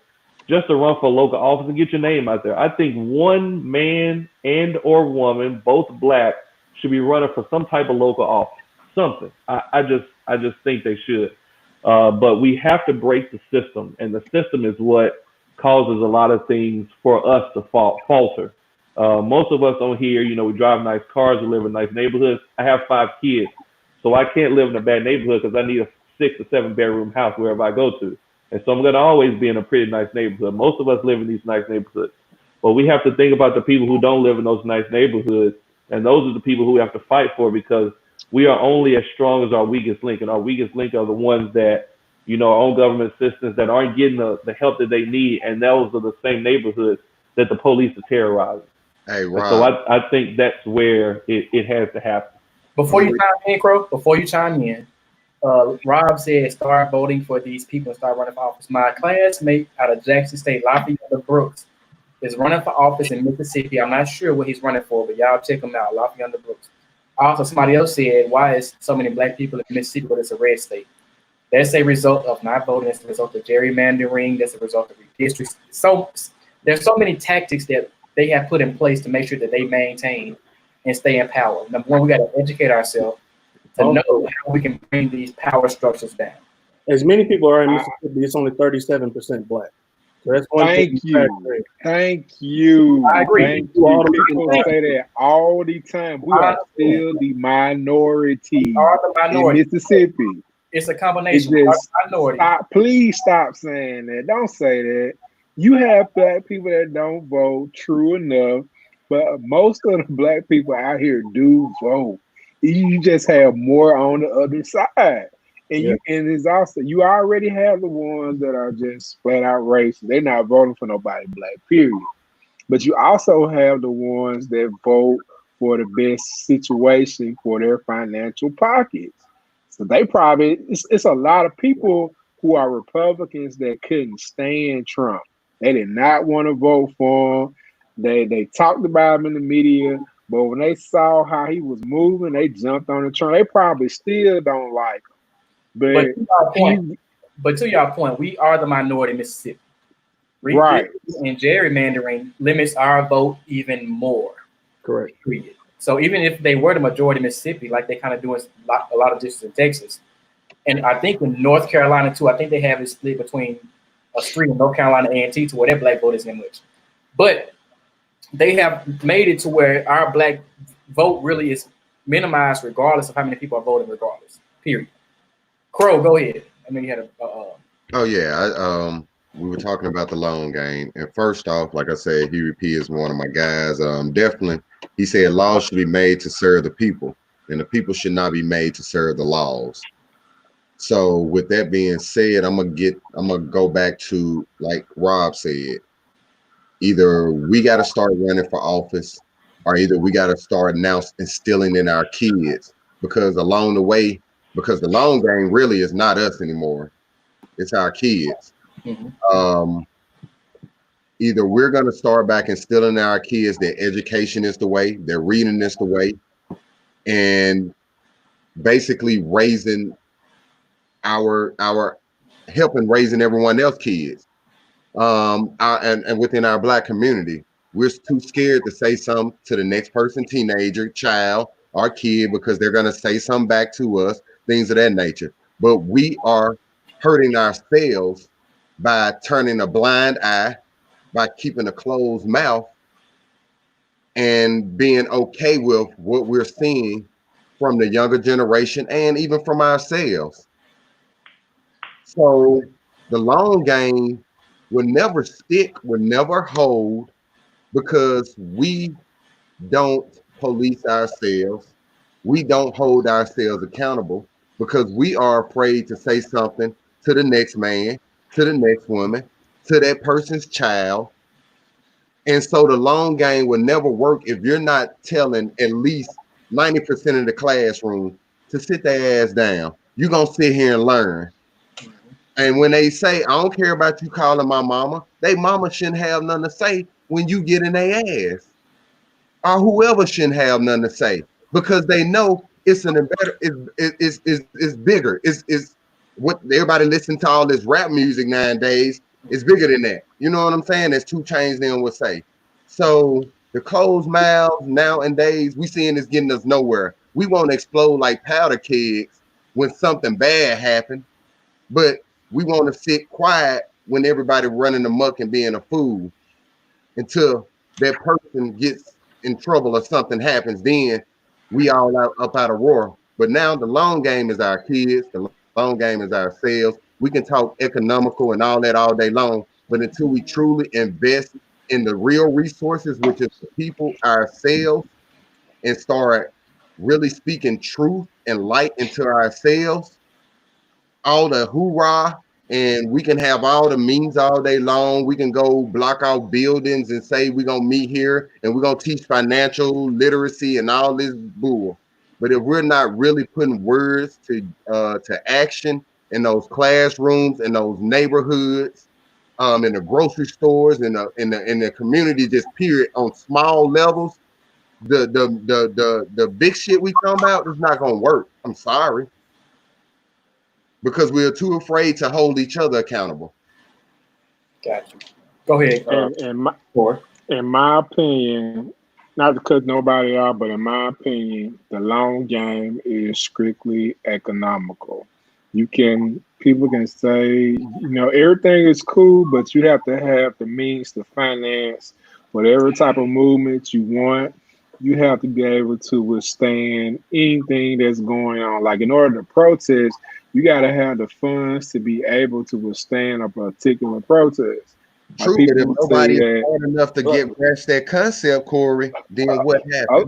just to run for local office and get your name out there. I think one man and or woman, both Black, should be running for some type of local office, something. I just think they should. But we have to break the system, and the system is what causes a lot of things for us to falter. Most of us on here, we drive nice cars, we live in nice neighborhoods. I have 5 kids, so I can't live in a bad neighborhood because I need a 6 or 7 bedroom house wherever I go to. And so I'm going to always be in a pretty nice neighborhood. Most of us live in these nice neighborhoods. But we have to think about the people who don't live in those nice neighborhoods, and those are the people who we have to fight for, because we are only as strong as our weakest link, and our weakest link are the ones that, are on government assistance, that aren't getting the help that they need, and those are the same neighborhoods that the police are terrorizing. Hey, Rob. So I think that's where it has to happen. Before you chime in, Rob said start voting for these people and start running for office. My classmate out of Jackson State, Lafayette Brooks, is running for office in Mississippi. I'm not sure what he's running for, but y'all check him out, Lafayette Brooks. Also, somebody else said, why is so many black people in Mississippi, but it's a red state? That's a result of not voting. That's a result of gerrymandering. That's a result of redistricts. So there's so many tactics that they have put in place to make sure that they maintain and stay in power. Number one, we got to educate ourselves to know how we can bring these power structures down. As many people are in Mississippi, it's only 37% black. So that's one thing. Thank you. I agree. Thank you. People say that all the time. We are still the minority in Mississippi. It's a combination. Please stop saying that. Don't say that. You have black people that don't vote, true enough, but most of the black people out here do vote. You just have more on the other side. And it's also, you already have the ones that are just flat out racist. They're not voting for nobody black, period. But you also have the ones that vote for the best situation for their financial pockets. So they probably, it's a lot of people who are Republicans that couldn't stand Trump. They did not want to vote for him. They talked about him in the media, but when they saw how he was moving, they jumped on the Trump. They probably still don't like him. But to your point, we are the minority in Mississippi. Right. And gerrymandering limits our vote even more. Correct. So even if they were the majority in Mississippi, like they kind of do in a lot of districts in Texas, and I think in North Carolina too, I think they have it split between a street in North Carolina A&T to where their black vote isn't much. But they have made it to where our black vote really is minimized regardless of how many people are voting regardless, period. Crow, go ahead. I mean, you had we were talking about the long game. And first off, like I said, Huey P is one of my guys. Definitely, he said laws should be made to serve the people, and the people should not be made to serve the laws. So with that being said, I'm gonna go back to, like Rob said, either we got to start running for office, or either we got to start now instilling in our kids, because along the way, because the long game really is not us anymore, it's our kids. Either we're going to start back instilling in our kids that education is the way, their reading is the way, and basically raising our helping raising everyone else kids. And within our black community, we're too scared to say something to the next person, teenager, child, or kid, because they're going to say something back to us, things of that nature. But we are hurting ourselves by turning a blind eye, by keeping a closed mouth, and being okay with what we're seeing from the younger generation and even from ourselves. So the long game will never stick, will never hold, because we don't police ourselves. We don't hold ourselves accountable, because we are afraid to say something to the next man, to the next woman, to that person's child. And so the long game will never work if you're not telling at least 90% of the classroom to sit their ass down. You're going to sit here and learn. And when they say, I don't care about you calling my mama, they mama shouldn't have nothing to say when you get in their ass. Or whoever shouldn't have nothing to say, because they know it's bigger. It's what everybody listen to, all this rap music nowadays is bigger than that. You know what I'm saying? As 2 Chainz then would say. So the closed mouths nowadays, we seeing is getting us nowhere. We won't explode like powder kegs when something bad happened, but we want to sit quiet when everybody running amok and being a fool until that person gets in trouble or something happens. Then we all up out of roar. But now the long game is our kids. The long game is ourselves. We can talk economical and all that all day long, but until we truly invest in the real resources, which is the people, ourselves, and start really speaking truth and light into ourselves, all the hoorah, and we can have all the means all day long. We can go block out buildings and say we're going to meet here and we're going to teach financial literacy and all this bull. But if we're not really putting words to action in those classrooms, in those neighborhoods, in the grocery stores, in the community, just period, on small levels, the big shit we talking about is not gonna work. I'm sorry. Because we're too afraid to hold each other accountable. Gotcha. Go ahead. In my opinion, not to cut nobody out, but in my opinion, the long game is strictly economical. People can say, everything is cool, but you have to have the means to finance whatever type of movement you want. You have to be able to withstand anything that's going on. Like in order to protest, you got to have the funds to be able to withstand a particular protest. True, but if nobody is smart enough to grasp that concept, Corey, then what happens?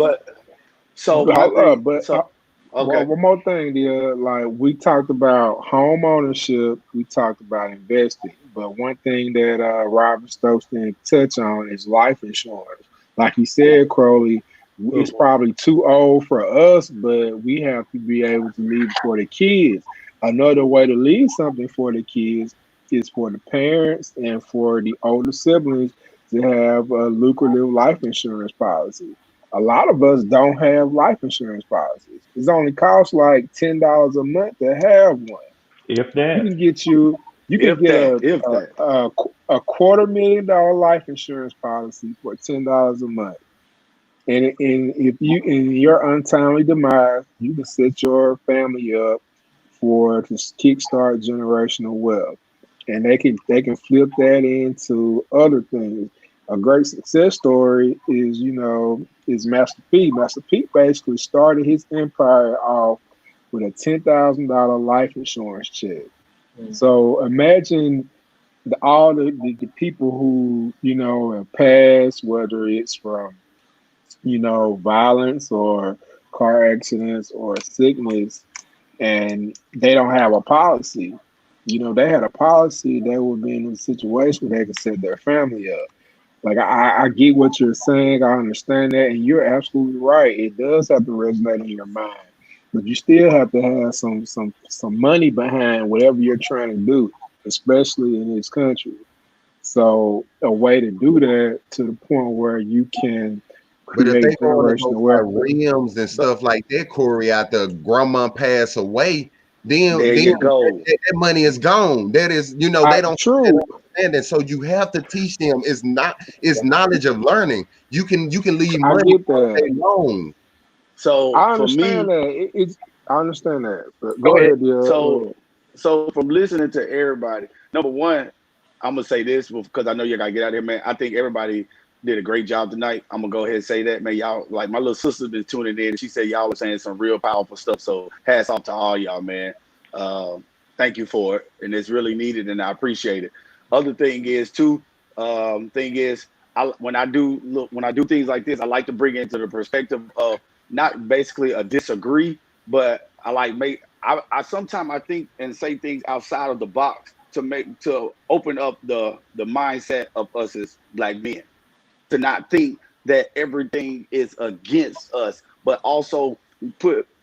One more thing, dear. Like we talked about home ownership, we talked about investing, but one thing that Robert Stokes didn't touch on is life insurance. Like he said, Crowley, it's probably too old for us, but we have to be able to leave it for the kids. Another way to leave something for the kids is for the parents and for the older siblings to have a lucrative life insurance policy. A lot of us don't have life insurance policies. It only costs like $10 a month to have one. If that, you can get a $250,000 life insurance policy for $10 a month. And if you in your untimely demise, you can set your family up to kickstart generational wealth, and they can flip that into other things. A great success story is Master P. Master P basically started his empire off with a $10,000 life insurance check. Mm-hmm. So imagine all the people who have passed, whether it's from violence or car accidents or sickness, and they don't have a policy. They had a policy, they would be in a situation where they could set their family up. Like I get what you're saying, I understand that, and you're absolutely right. It does have to resonate in your mind, but you still have to have some money behind whatever you're trying to do, especially in this country. So a way to do that to the point where you can. But if they going to go buy rims and stuff like that, Corey, after grandma pass away, then that money is gone. That is, they don't understand it. So you have to teach them. It's knowledge of learning. You can leave money all day long. So I understand that. I understand that. But go ahead. So from listening to everybody, number one, I'm gonna say this because I know you gotta get out of here, man. I think everybody did a great job tonight. I'm gonna go ahead and say that, man. Y'all, like my little sister's been tuning in, and she said y'all were saying some real powerful stuff. So hats off to all y'all, man. Thank you for it, and it's really needed, and I appreciate it. Other thing is too, when I do things like this, I like to bring it into the perspective of not basically a disagree, but I sometimes I think and say things outside of the box to open up the mindset of us as black men. To not think that everything is against us, but also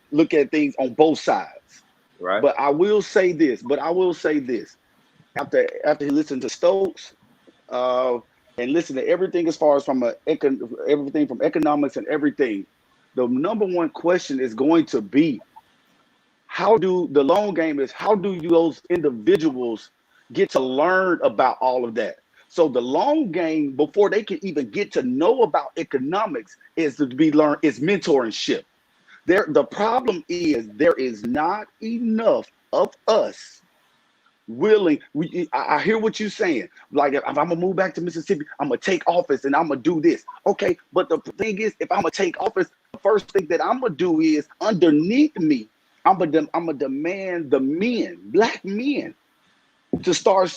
look at things on both sides. Right. But I will say this. After you listen to Stokes, and listen to everything as far as everything from economics and everything, the number one question is going to be how do those individuals get to learn about all of that? So the long game, before they can even get to know about economics, is mentorship. The problem is there is not enough of us willing. I hear what you're saying. Like if I'm gonna move back to Mississippi, I'm gonna take office and I'm gonna do this. Okay, but the thing is, if I'm gonna take office, the first thing that I'm gonna do is underneath me, I'm gonna demand the men, black men, to start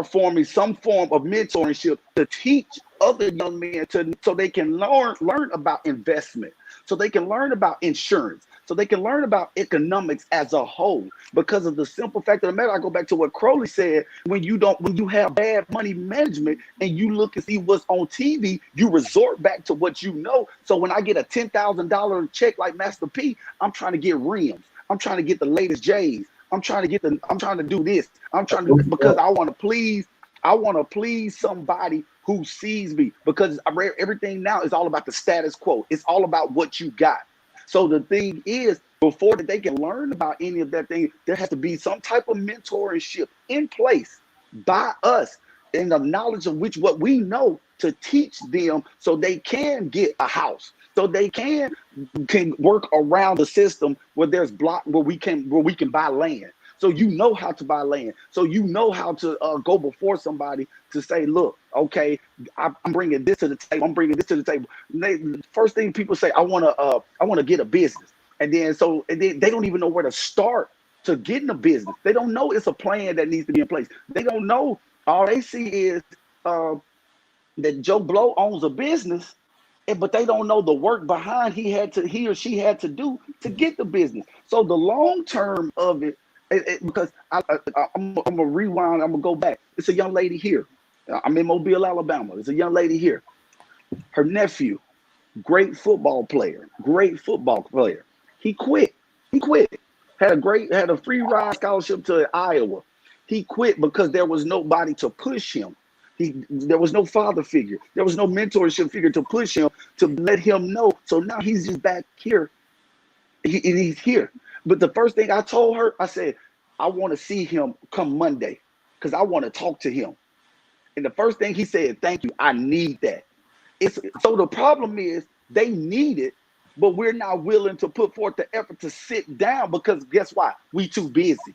forming some form of mentorship to teach other young men so they can learn about investment, so they can learn about insurance, so they can learn about economics as a whole. Because of the simple fact of the matter, I go back to what Crowley said: when you have bad money management and you look and see what's on TV, you resort back to what you know. So when I get a $10,000 check like Master P, I'm trying to get rims. I'm trying to get the latest J's. I'm trying to do this. I'm trying to because I want to please I want to please somebody who sees me, because everything now is all about the status quo. It's all about what you got. So the thing is, before that they can learn about any of that thing, there has to be some type of mentorship in place by us, in the knowledge of which what we know, to teach them so they can get a house, so they can work around the system where there's where we can buy land. So you know how to buy land. So you know how to go before somebody to say, look, okay, I'm bringing this to the table. I'm bringing this to the table. First thing people say, I want to get a business, and then they don't even know where to start to getting a business. They don't know it's a plan that needs to be in place. They don't know. All they see is that Joe Blow owns a business, but they don't know the work behind he or she had to do to get the business. So the long term of it, because I'm gonna rewind, I'm gonna go back. It's a young lady here. I'm in Mobile, Alabama. There's a young lady here. Her nephew, great football player. He quit. Had a free ride scholarship to Iowa. He quit because there was nobody to push him. There was no father figure. There was no mentorship figure to push him, to let him know. So now he's just back here. He's here. But the first thing I told her, I said, I want to see him come Monday because I want to talk to him. And the first thing he said, thank you, I need that. So the problem is they need it, but we're not willing to put forth the effort to sit down, because guess what? We too busy.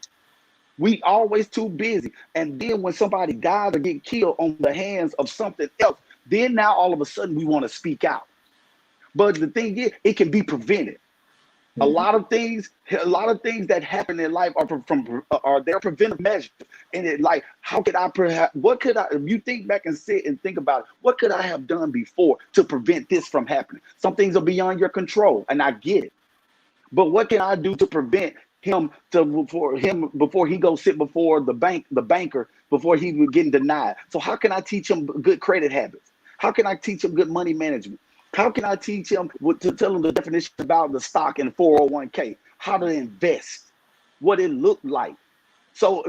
We always too busy. And then when somebody dies or get killed on the hands of something else, then now all of a sudden we want to speak out. But the thing is, it can be prevented. A lot of things that happen in life are their preventive measures. And it, like, if you think back and sit and think about it, what could I have done before to prevent this from happening? Some things are beyond your control, and I get it. But what can I do to prevent him before he goes sit before the banker, before he would get denied? So how can I teach him good credit habits? How can I teach him good money management? How can I teach him to tell him the definition about the stock and 401k, how to invest, what it looked like? So,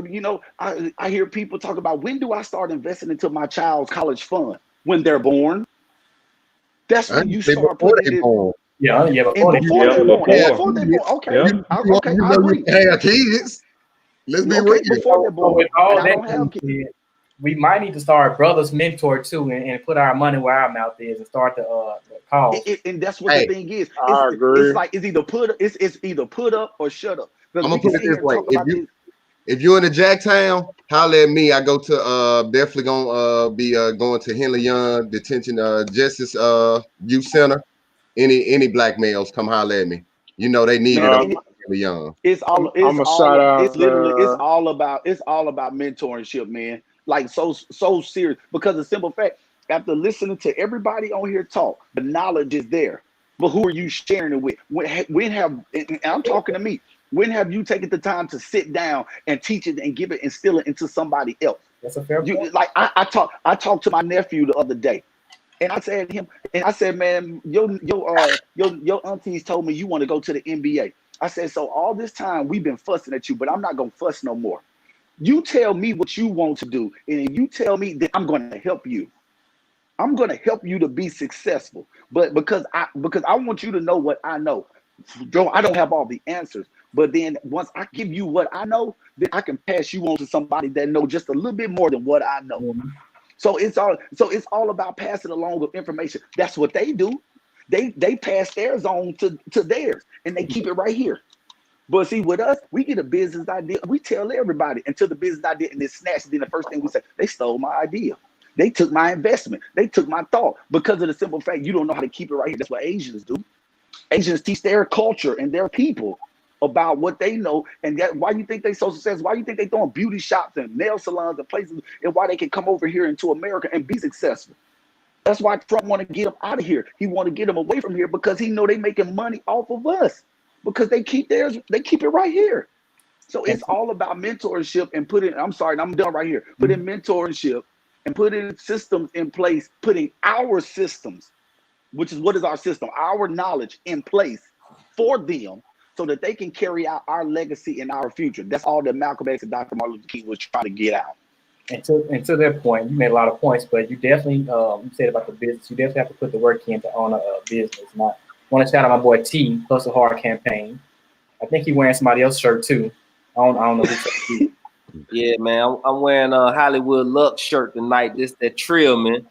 I hear people talk about, when do I start investing into my child's college fund? When they're born. That's when you start putting it in. Yeah, before they're born. Before they're born. Okay, okay, I agree. Have kids. Let's be real. Before they're born. With all I that don't have kids. We might need to start brothers mentor too, and put our money where our mouth is, and start the call. And that's what the thing is. I agree. It's like it's either put up or shut up. I'm gonna put it this way: if you're in the Jacktown, holler at me. I go to definitely gonna be going to Henley Young Detention Justice Youth Center. Any black males, come holler at me. You know they need it. Young. It's all about mentorship, man. Like so serious, because the simple fact, after listening to everybody on here talk, the knowledge is there. But who are you sharing it with? And I'm talking to me. When have you taken the time to sit down and teach it and give it, instill it into somebody else? That's a fair point. Like I talked to my nephew the other day. And I said to him, man, your aunties told me you want to go to the NBA. I said, so all this time we've been fussing at you, but I'm not going to fuss no more. You tell me what you want to do, and you tell me that I'm going to help you. I'm going to help you to be successful. But because I want you to know what I know. I don't have all the answers. But then once I give you what I know, then I can pass you on to somebody that knows just a little bit more than what I know. Mm-hmm. So it's all about passing along with information. That's what they do. They pass theirs on to theirs, and they keep it right here. But see, with us, we get a business idea. We tell everybody until the business idea and it's snatched. Then the first thing we say, they stole my idea. They took my investment. They took my thought, because of the simple fact you don't know how to keep it right here. That's what Asians do. Asians teach their culture and their people about what they know, and that why you think they so successful? Why you think they throwing beauty shops and nail salons and places, and why they can come over here into America and be successful? That's why Trump want to get them out of here. He want to get them away from here, because he know they making money off of us, because they keep it right here. So it's all about mentorship and I'm done right here. Putting mentorship and putting systems in place, putting our systems, which is what is our system, our knowledge in place for them, so that they can carry out our legacy and our future. That's all that Malcolm X and Dr. Martin Luther King was trying to get out. And to that point, you made a lot of points, but you definitely you said about the business. You definitely have to put the work in to own a business. And I want to shout out my boy T, Hustle Hard Campaign. I think he wearing somebody else's shirt too. I don't know who. Yeah, man. I'm wearing a Hollywood Lux shirt tonight. This that Trill, man.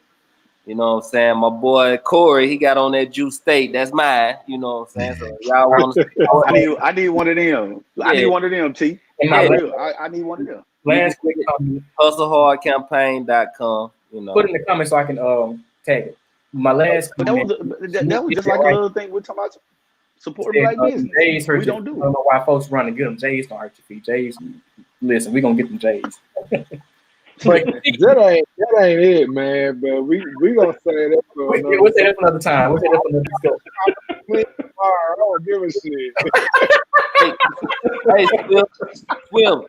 You know what I'm saying? My boy Corey, he got on that Juice State. That's mine. You know what I'm saying? So y'all want to support I need one of them. Yeah. I need one of them, T. Yeah. Real. I need one of them. Last quick comment. HustleHardCampaign.com. You know. Put in the comments so I can tag it. My last comment. That was just like a little thing we're talking about. Supporting black business. J's hurt we don't do it. I don't know why folks run and get them. J's don't hurt your feet. J's, listen, we gonna get them J's. But that ain't it, man. But we gonna say that for we'll say that for another time. We'll say that for another discussion. I don't give a shit. Will,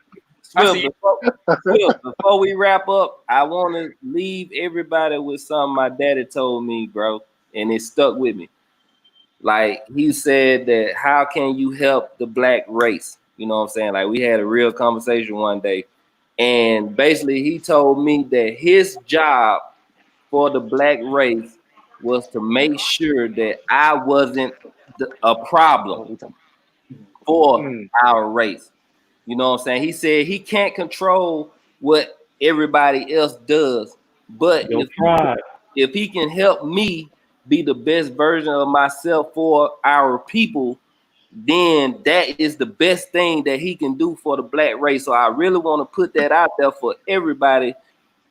before we wrap up, I want to leave everybody with something my daddy told me, bro, and it stuck with me. Like he said that, how can you help the black race? You know what I'm saying? Like we had a real conversation one day, and basically he told me that his job for the black race was to make sure that I wasn't a problem for our race. You know what I'm saying? He said he can't control what everybody else does, but if he can help me be the best version of myself for our people, then that is the best thing that he can do for the black race. So I really want to put that out there for everybody.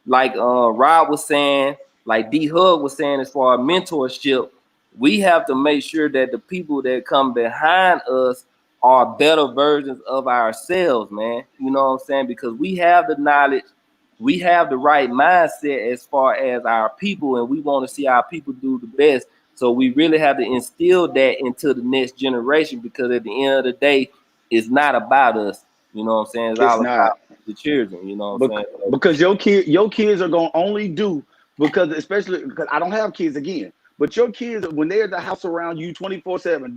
Like Rob was saying, like D Hug was saying, as far as mentorship, we have to make sure that the people that come behind us are better versions of ourselves, man. You know what I'm saying? Because we have the knowledge, we have the right mindset as far as our people, and we want to see our people do the best. So we really have to instill that into the next generation, because at the end of the day, it's not about us. You know what I'm saying? It's all about the children. You know what I'm saying? Because your kids are gonna only do, because especially because I don't have kids again, but your kids, when they're at the house around you 24/7,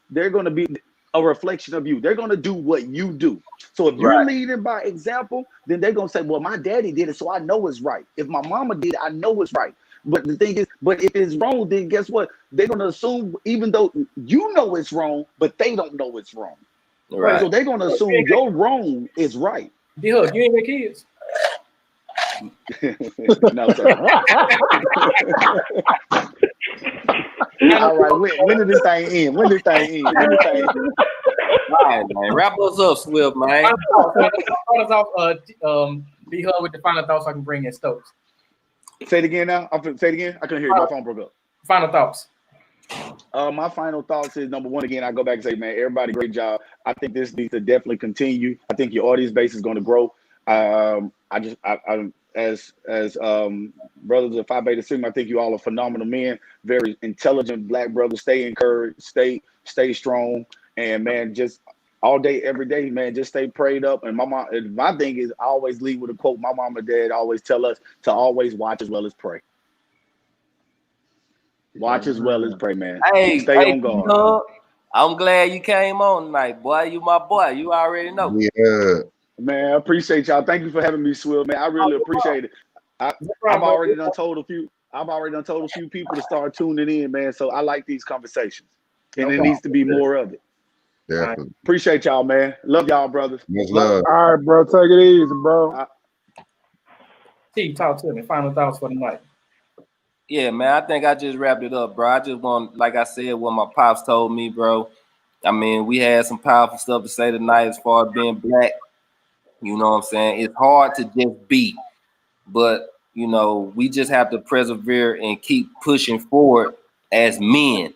they're gonna be a reflection of you. They're gonna do what you do. So if you're leading by example, then they're gonna say, well, my daddy did it, so I know it's right. If my mama did it, I know it's right. But the thing is, but if it's wrong, then guess what? They're gonna assume, even though you know it's wrong, but they don't know it's wrong. Right. So they're gonna assume your wrong is right. D-Hug, you ain't got kids. No, sir. All right, when did this thing end? All right, man. Wrap us up, Swift, man. Start us off, D-Hug with the final thoughts so I can bring in Stokes. Say it again now. Say it again. I couldn't hear you. My phone broke up. Final thoughts. My final thoughts is, number one, again, I go back and say, man, everybody, great job. I think this needs to definitely continue. I think your audience base is going to grow. As brothers of Phi Beta Sigma, I think you all are phenomenal men, very intelligent black brothers. Stay encouraged, stay strong, and man, just all day, every day, man, just stay prayed up. And my thing is, I always lead with a quote. My mom and dad always tell us to always watch as well as pray. Watch as well as pray, man. Stay on guard. I'm glad you came on tonight, boy. You my boy. You already know. Yeah. Man, I appreciate y'all. Thank you for having me, Swill. Man, I really appreciate it. I've already done told a few people to start tuning in, man. So I like these conversations. And there needs to be more of it. Definitely. Appreciate y'all, man. Love y'all, brothers. Much love. All right, bro. Take it easy, bro. T, talk to me. Final thoughts for the night. Yeah, man, I think I just wrapped it up, bro. I just want, like I said, what my pops told me, bro. I mean, we had some powerful stuff to say tonight as far as being black. You know what I'm saying? It's hard to just be, but, you know, we just have to persevere and keep pushing forward as men.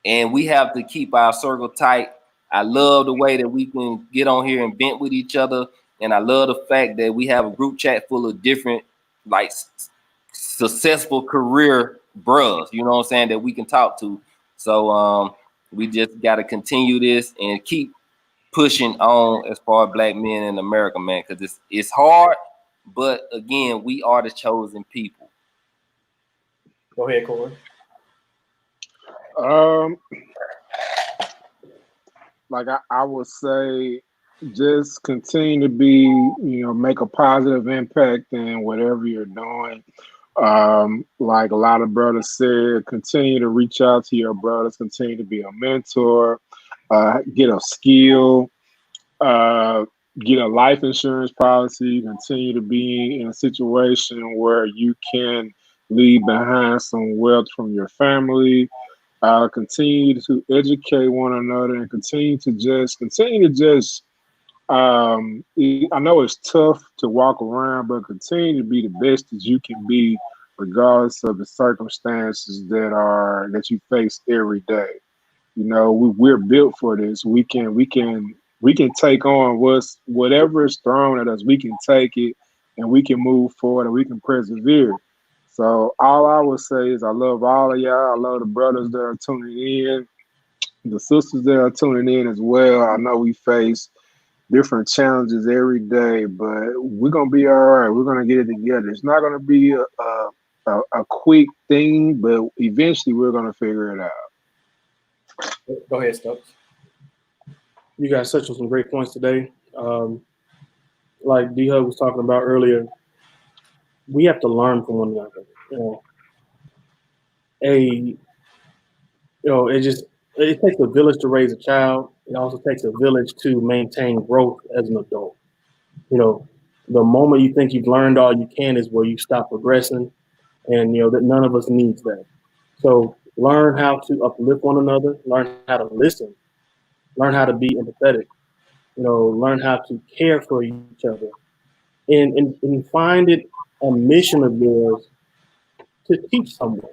And we have to keep our circle tight. I love the way that we can get on here and vent with each other. And I love the fact that we have a group chat full of different, like, successful career bros, you know what I'm saying, that we can talk to. So we just got to continue this and keep pushing on as far as black men in America, man, because it's hard, but again, we are the chosen people. Go ahead, Corey. Like I would say, just continue to be, make a positive impact in whatever you're doing. Like a lot of brothers said, continue to reach out to your brothers, continue to be a mentor, get a skill, uh, get a life insurance policy, continue to be in a situation where you can leave behind some wealth from your family. Continue to educate one another and continue to just I know it's tough to walk around, but continue to be the best that you can be, regardless of the circumstances that you face every day. We're built for this. We can take on whatever is thrown at us. We can take it, and we can move forward, and we can persevere. So all I would say is I love all of y'all. I love the brothers that are tuning in, the sisters that are tuning in as well. I know we face different challenges every day, but we're gonna be all right. We're gonna get it together. It's not gonna be a quick thing, but eventually we're gonna figure it out. Go ahead, Stokes. You guys touched on some great points today. Like D Hug was talking about earlier, we have to learn from one another. It takes a village to raise a child. It also takes a village to maintain growth as an adult. The moment you think you've learned all you can is where you stop progressing, and that none of us needs that. So learn how to uplift one another, learn how to listen, learn how to be empathetic, learn how to care for each other, and find it a mission of yours to teach someone,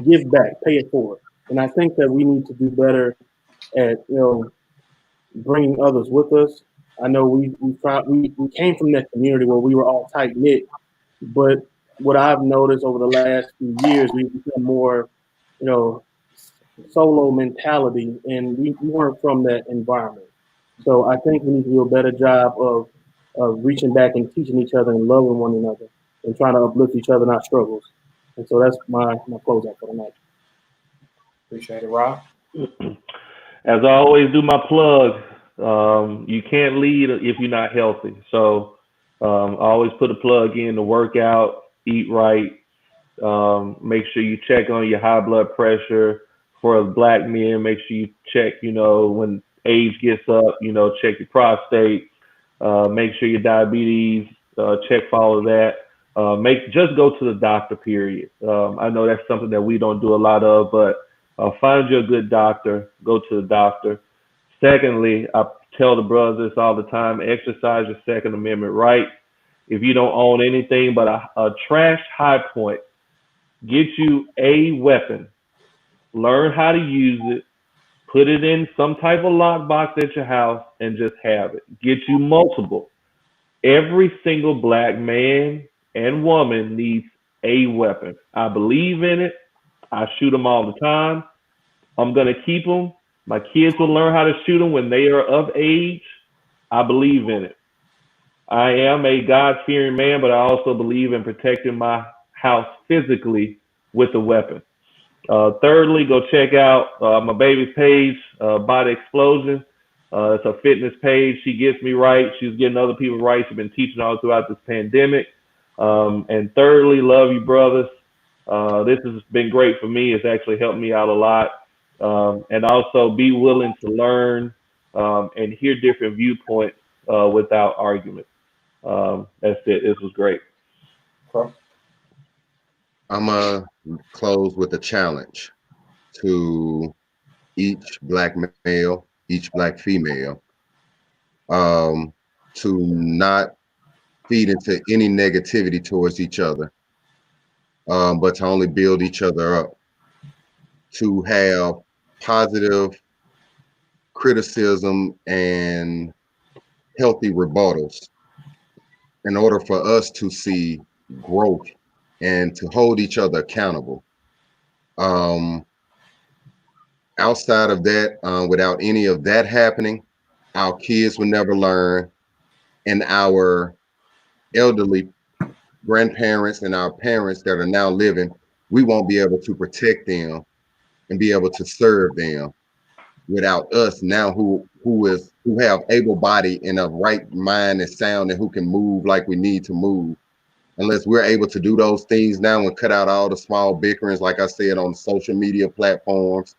give back, pay it forward. And I think that we need to do better at bringing others with us. I know we came from that community where we were all tight knit, but what I've noticed over the last few years, we've become more, solo mentality, and we weren't from that environment. So I think we need to do a better job of reaching back and teaching each other and loving one another and trying to uplift each other in our struggles. And so that's my closeout for tonight. Appreciate it, Rob. As I always do my plug, you can't lead if you're not healthy. So I always put a plug in to work out, eat right, make sure you check on your high blood pressure. For black men, make sure you check, when age gets up, check your prostate, make sure your diabetes, check for all of that. Just go to the doctor, period. I know that's something that we don't do a lot of, but find you a good doctor, go to the doctor. Secondly, I tell the brothers all the time, exercise your Second Amendment right. If you don't own anything but a trash high point, get you a weapon, learn how to use it, put it in some type of lockbox at your house, and just have it. Get you multiple. Every single black man and woman needs a weapon. I believe in it. I shoot them all the time. I'm going to keep them. My kids will learn how to shoot them when they are of age. I believe in it. I am a God-fearing man, but I also believe in protecting my house physically with a weapon. Thirdly, go check out my baby's page, Body Explosion. It's a fitness page. She gets me right. She's getting other people right. She's been teaching all throughout this pandemic. And thirdly, love you, brothers. This has been great for me. It's actually helped me out a lot. And also be willing to learn and hear different viewpoints without argument. That's it. This was great. I'm going to close with a challenge to each black male, each black female, to not feed into any negativity towards each other, but to only build each other up, to have positive criticism and healthy rebuttals in order for us to see growth and to hold each other accountable. Outside of that, without any of that happening, our kids will never learn, and our elderly grandparents and our parents that are now living, we won't be able to protect them and be able to serve them. without us now who have able body and a right mind and sound and who can move like we need to move. Unless we're able to do those things now and cut out all the small bickerings, like I said, on social media platforms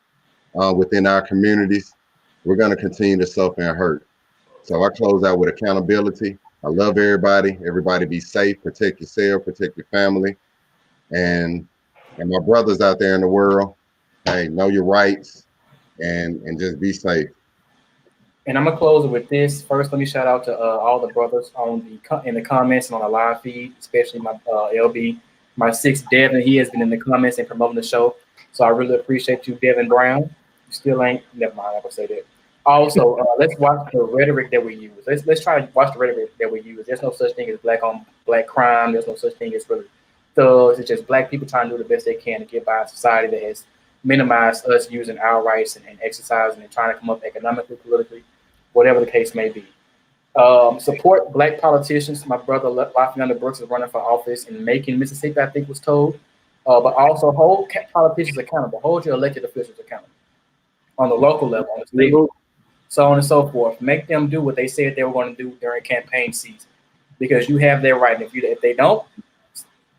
within our communities, we're going to continue to suffer and hurt. So I close out with accountability. I love everybody. Everybody be safe, protect yourself, protect your family. And my brothers out there in the world, hey, know your rights and just be safe. And I'm gonna close it with this. First, let me shout out to all the brothers on in the comments and on the live feed, especially my LB, my sixth Devin. He has been in the comments and promoting the show, so I really appreciate you, Devin Brown. You still ain't. Never mind. I'm gonna say that. Also, let's watch the rhetoric that we use. Let's try to watch the rhetoric that we use. There's no such thing as black on black crime. There's no such thing as really thugs. It's just black people trying to do the best they can to get by a society that has minimized us using our rights and exercising and trying to come up economically, politically, whatever the case may be. Support black politicians. My brother Lafayette Brooks is running for office in Macon, Mississippi, I think was told. But also hold politicians accountable. Hold your elected officials accountable on the local level, on the state level, so on and so forth. Make them do what they said they were going to do during campaign season, because you have their right. And if they don't,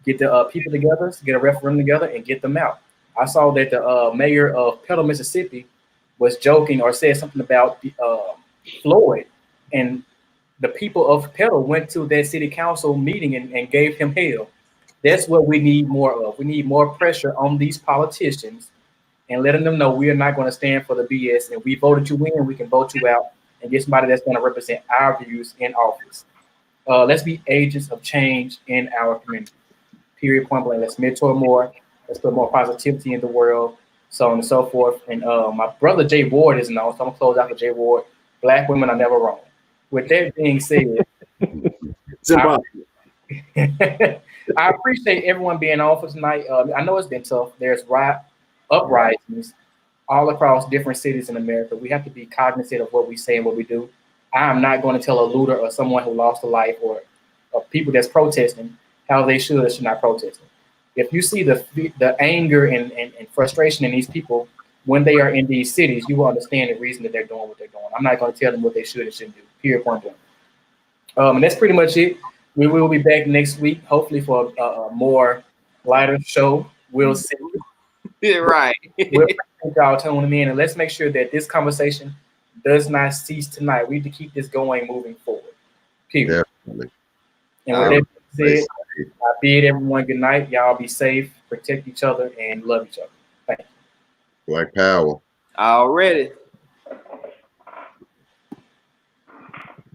get the people together, get a referendum together, and get them out. I saw that the mayor of Petal, Mississippi, was joking or said something about Floyd, and the people of Petal went to that city council meeting and gave him hell. That's what we need more of. We need more pressure on these politicians and letting them know we are not going to stand for the BS. And we voted you in, we can vote you out and get somebody that's going to represent our views in office. Let's be agents of change in our community. Period, point blank. Let's mentor more. Let's put more positivity in the world, so on and so forth. And my brother Jay Ward is known, so I'm gonna close out with Jay Ward. Black women are never wrong. With that being said, I appreciate everyone being on for tonight. I know it's been tough. There's uprisings all across different cities in America. We have to be cognizant of what we say and what we do. I am not going to tell a looter or someone who lost a life or people that's protesting how they should or should not protest. If you see the anger and frustration in these people when they are in these cities, you will understand the reason that they're doing what they're doing. I'm not going to tell them what they should and shouldn't do. Period, point blank. And that's pretty much it. We will be back next week, hopefully for a more lighter show. We'll see. Yeah, right. We'll appreciate y'all tuning in, and let's make sure that this conversation does not cease tonight. We need to keep this going moving forward. Period. Definitely. And with that being said, I bid everyone good night. Y'all be safe, protect each other, and love each other. Thank you. Black power. Already.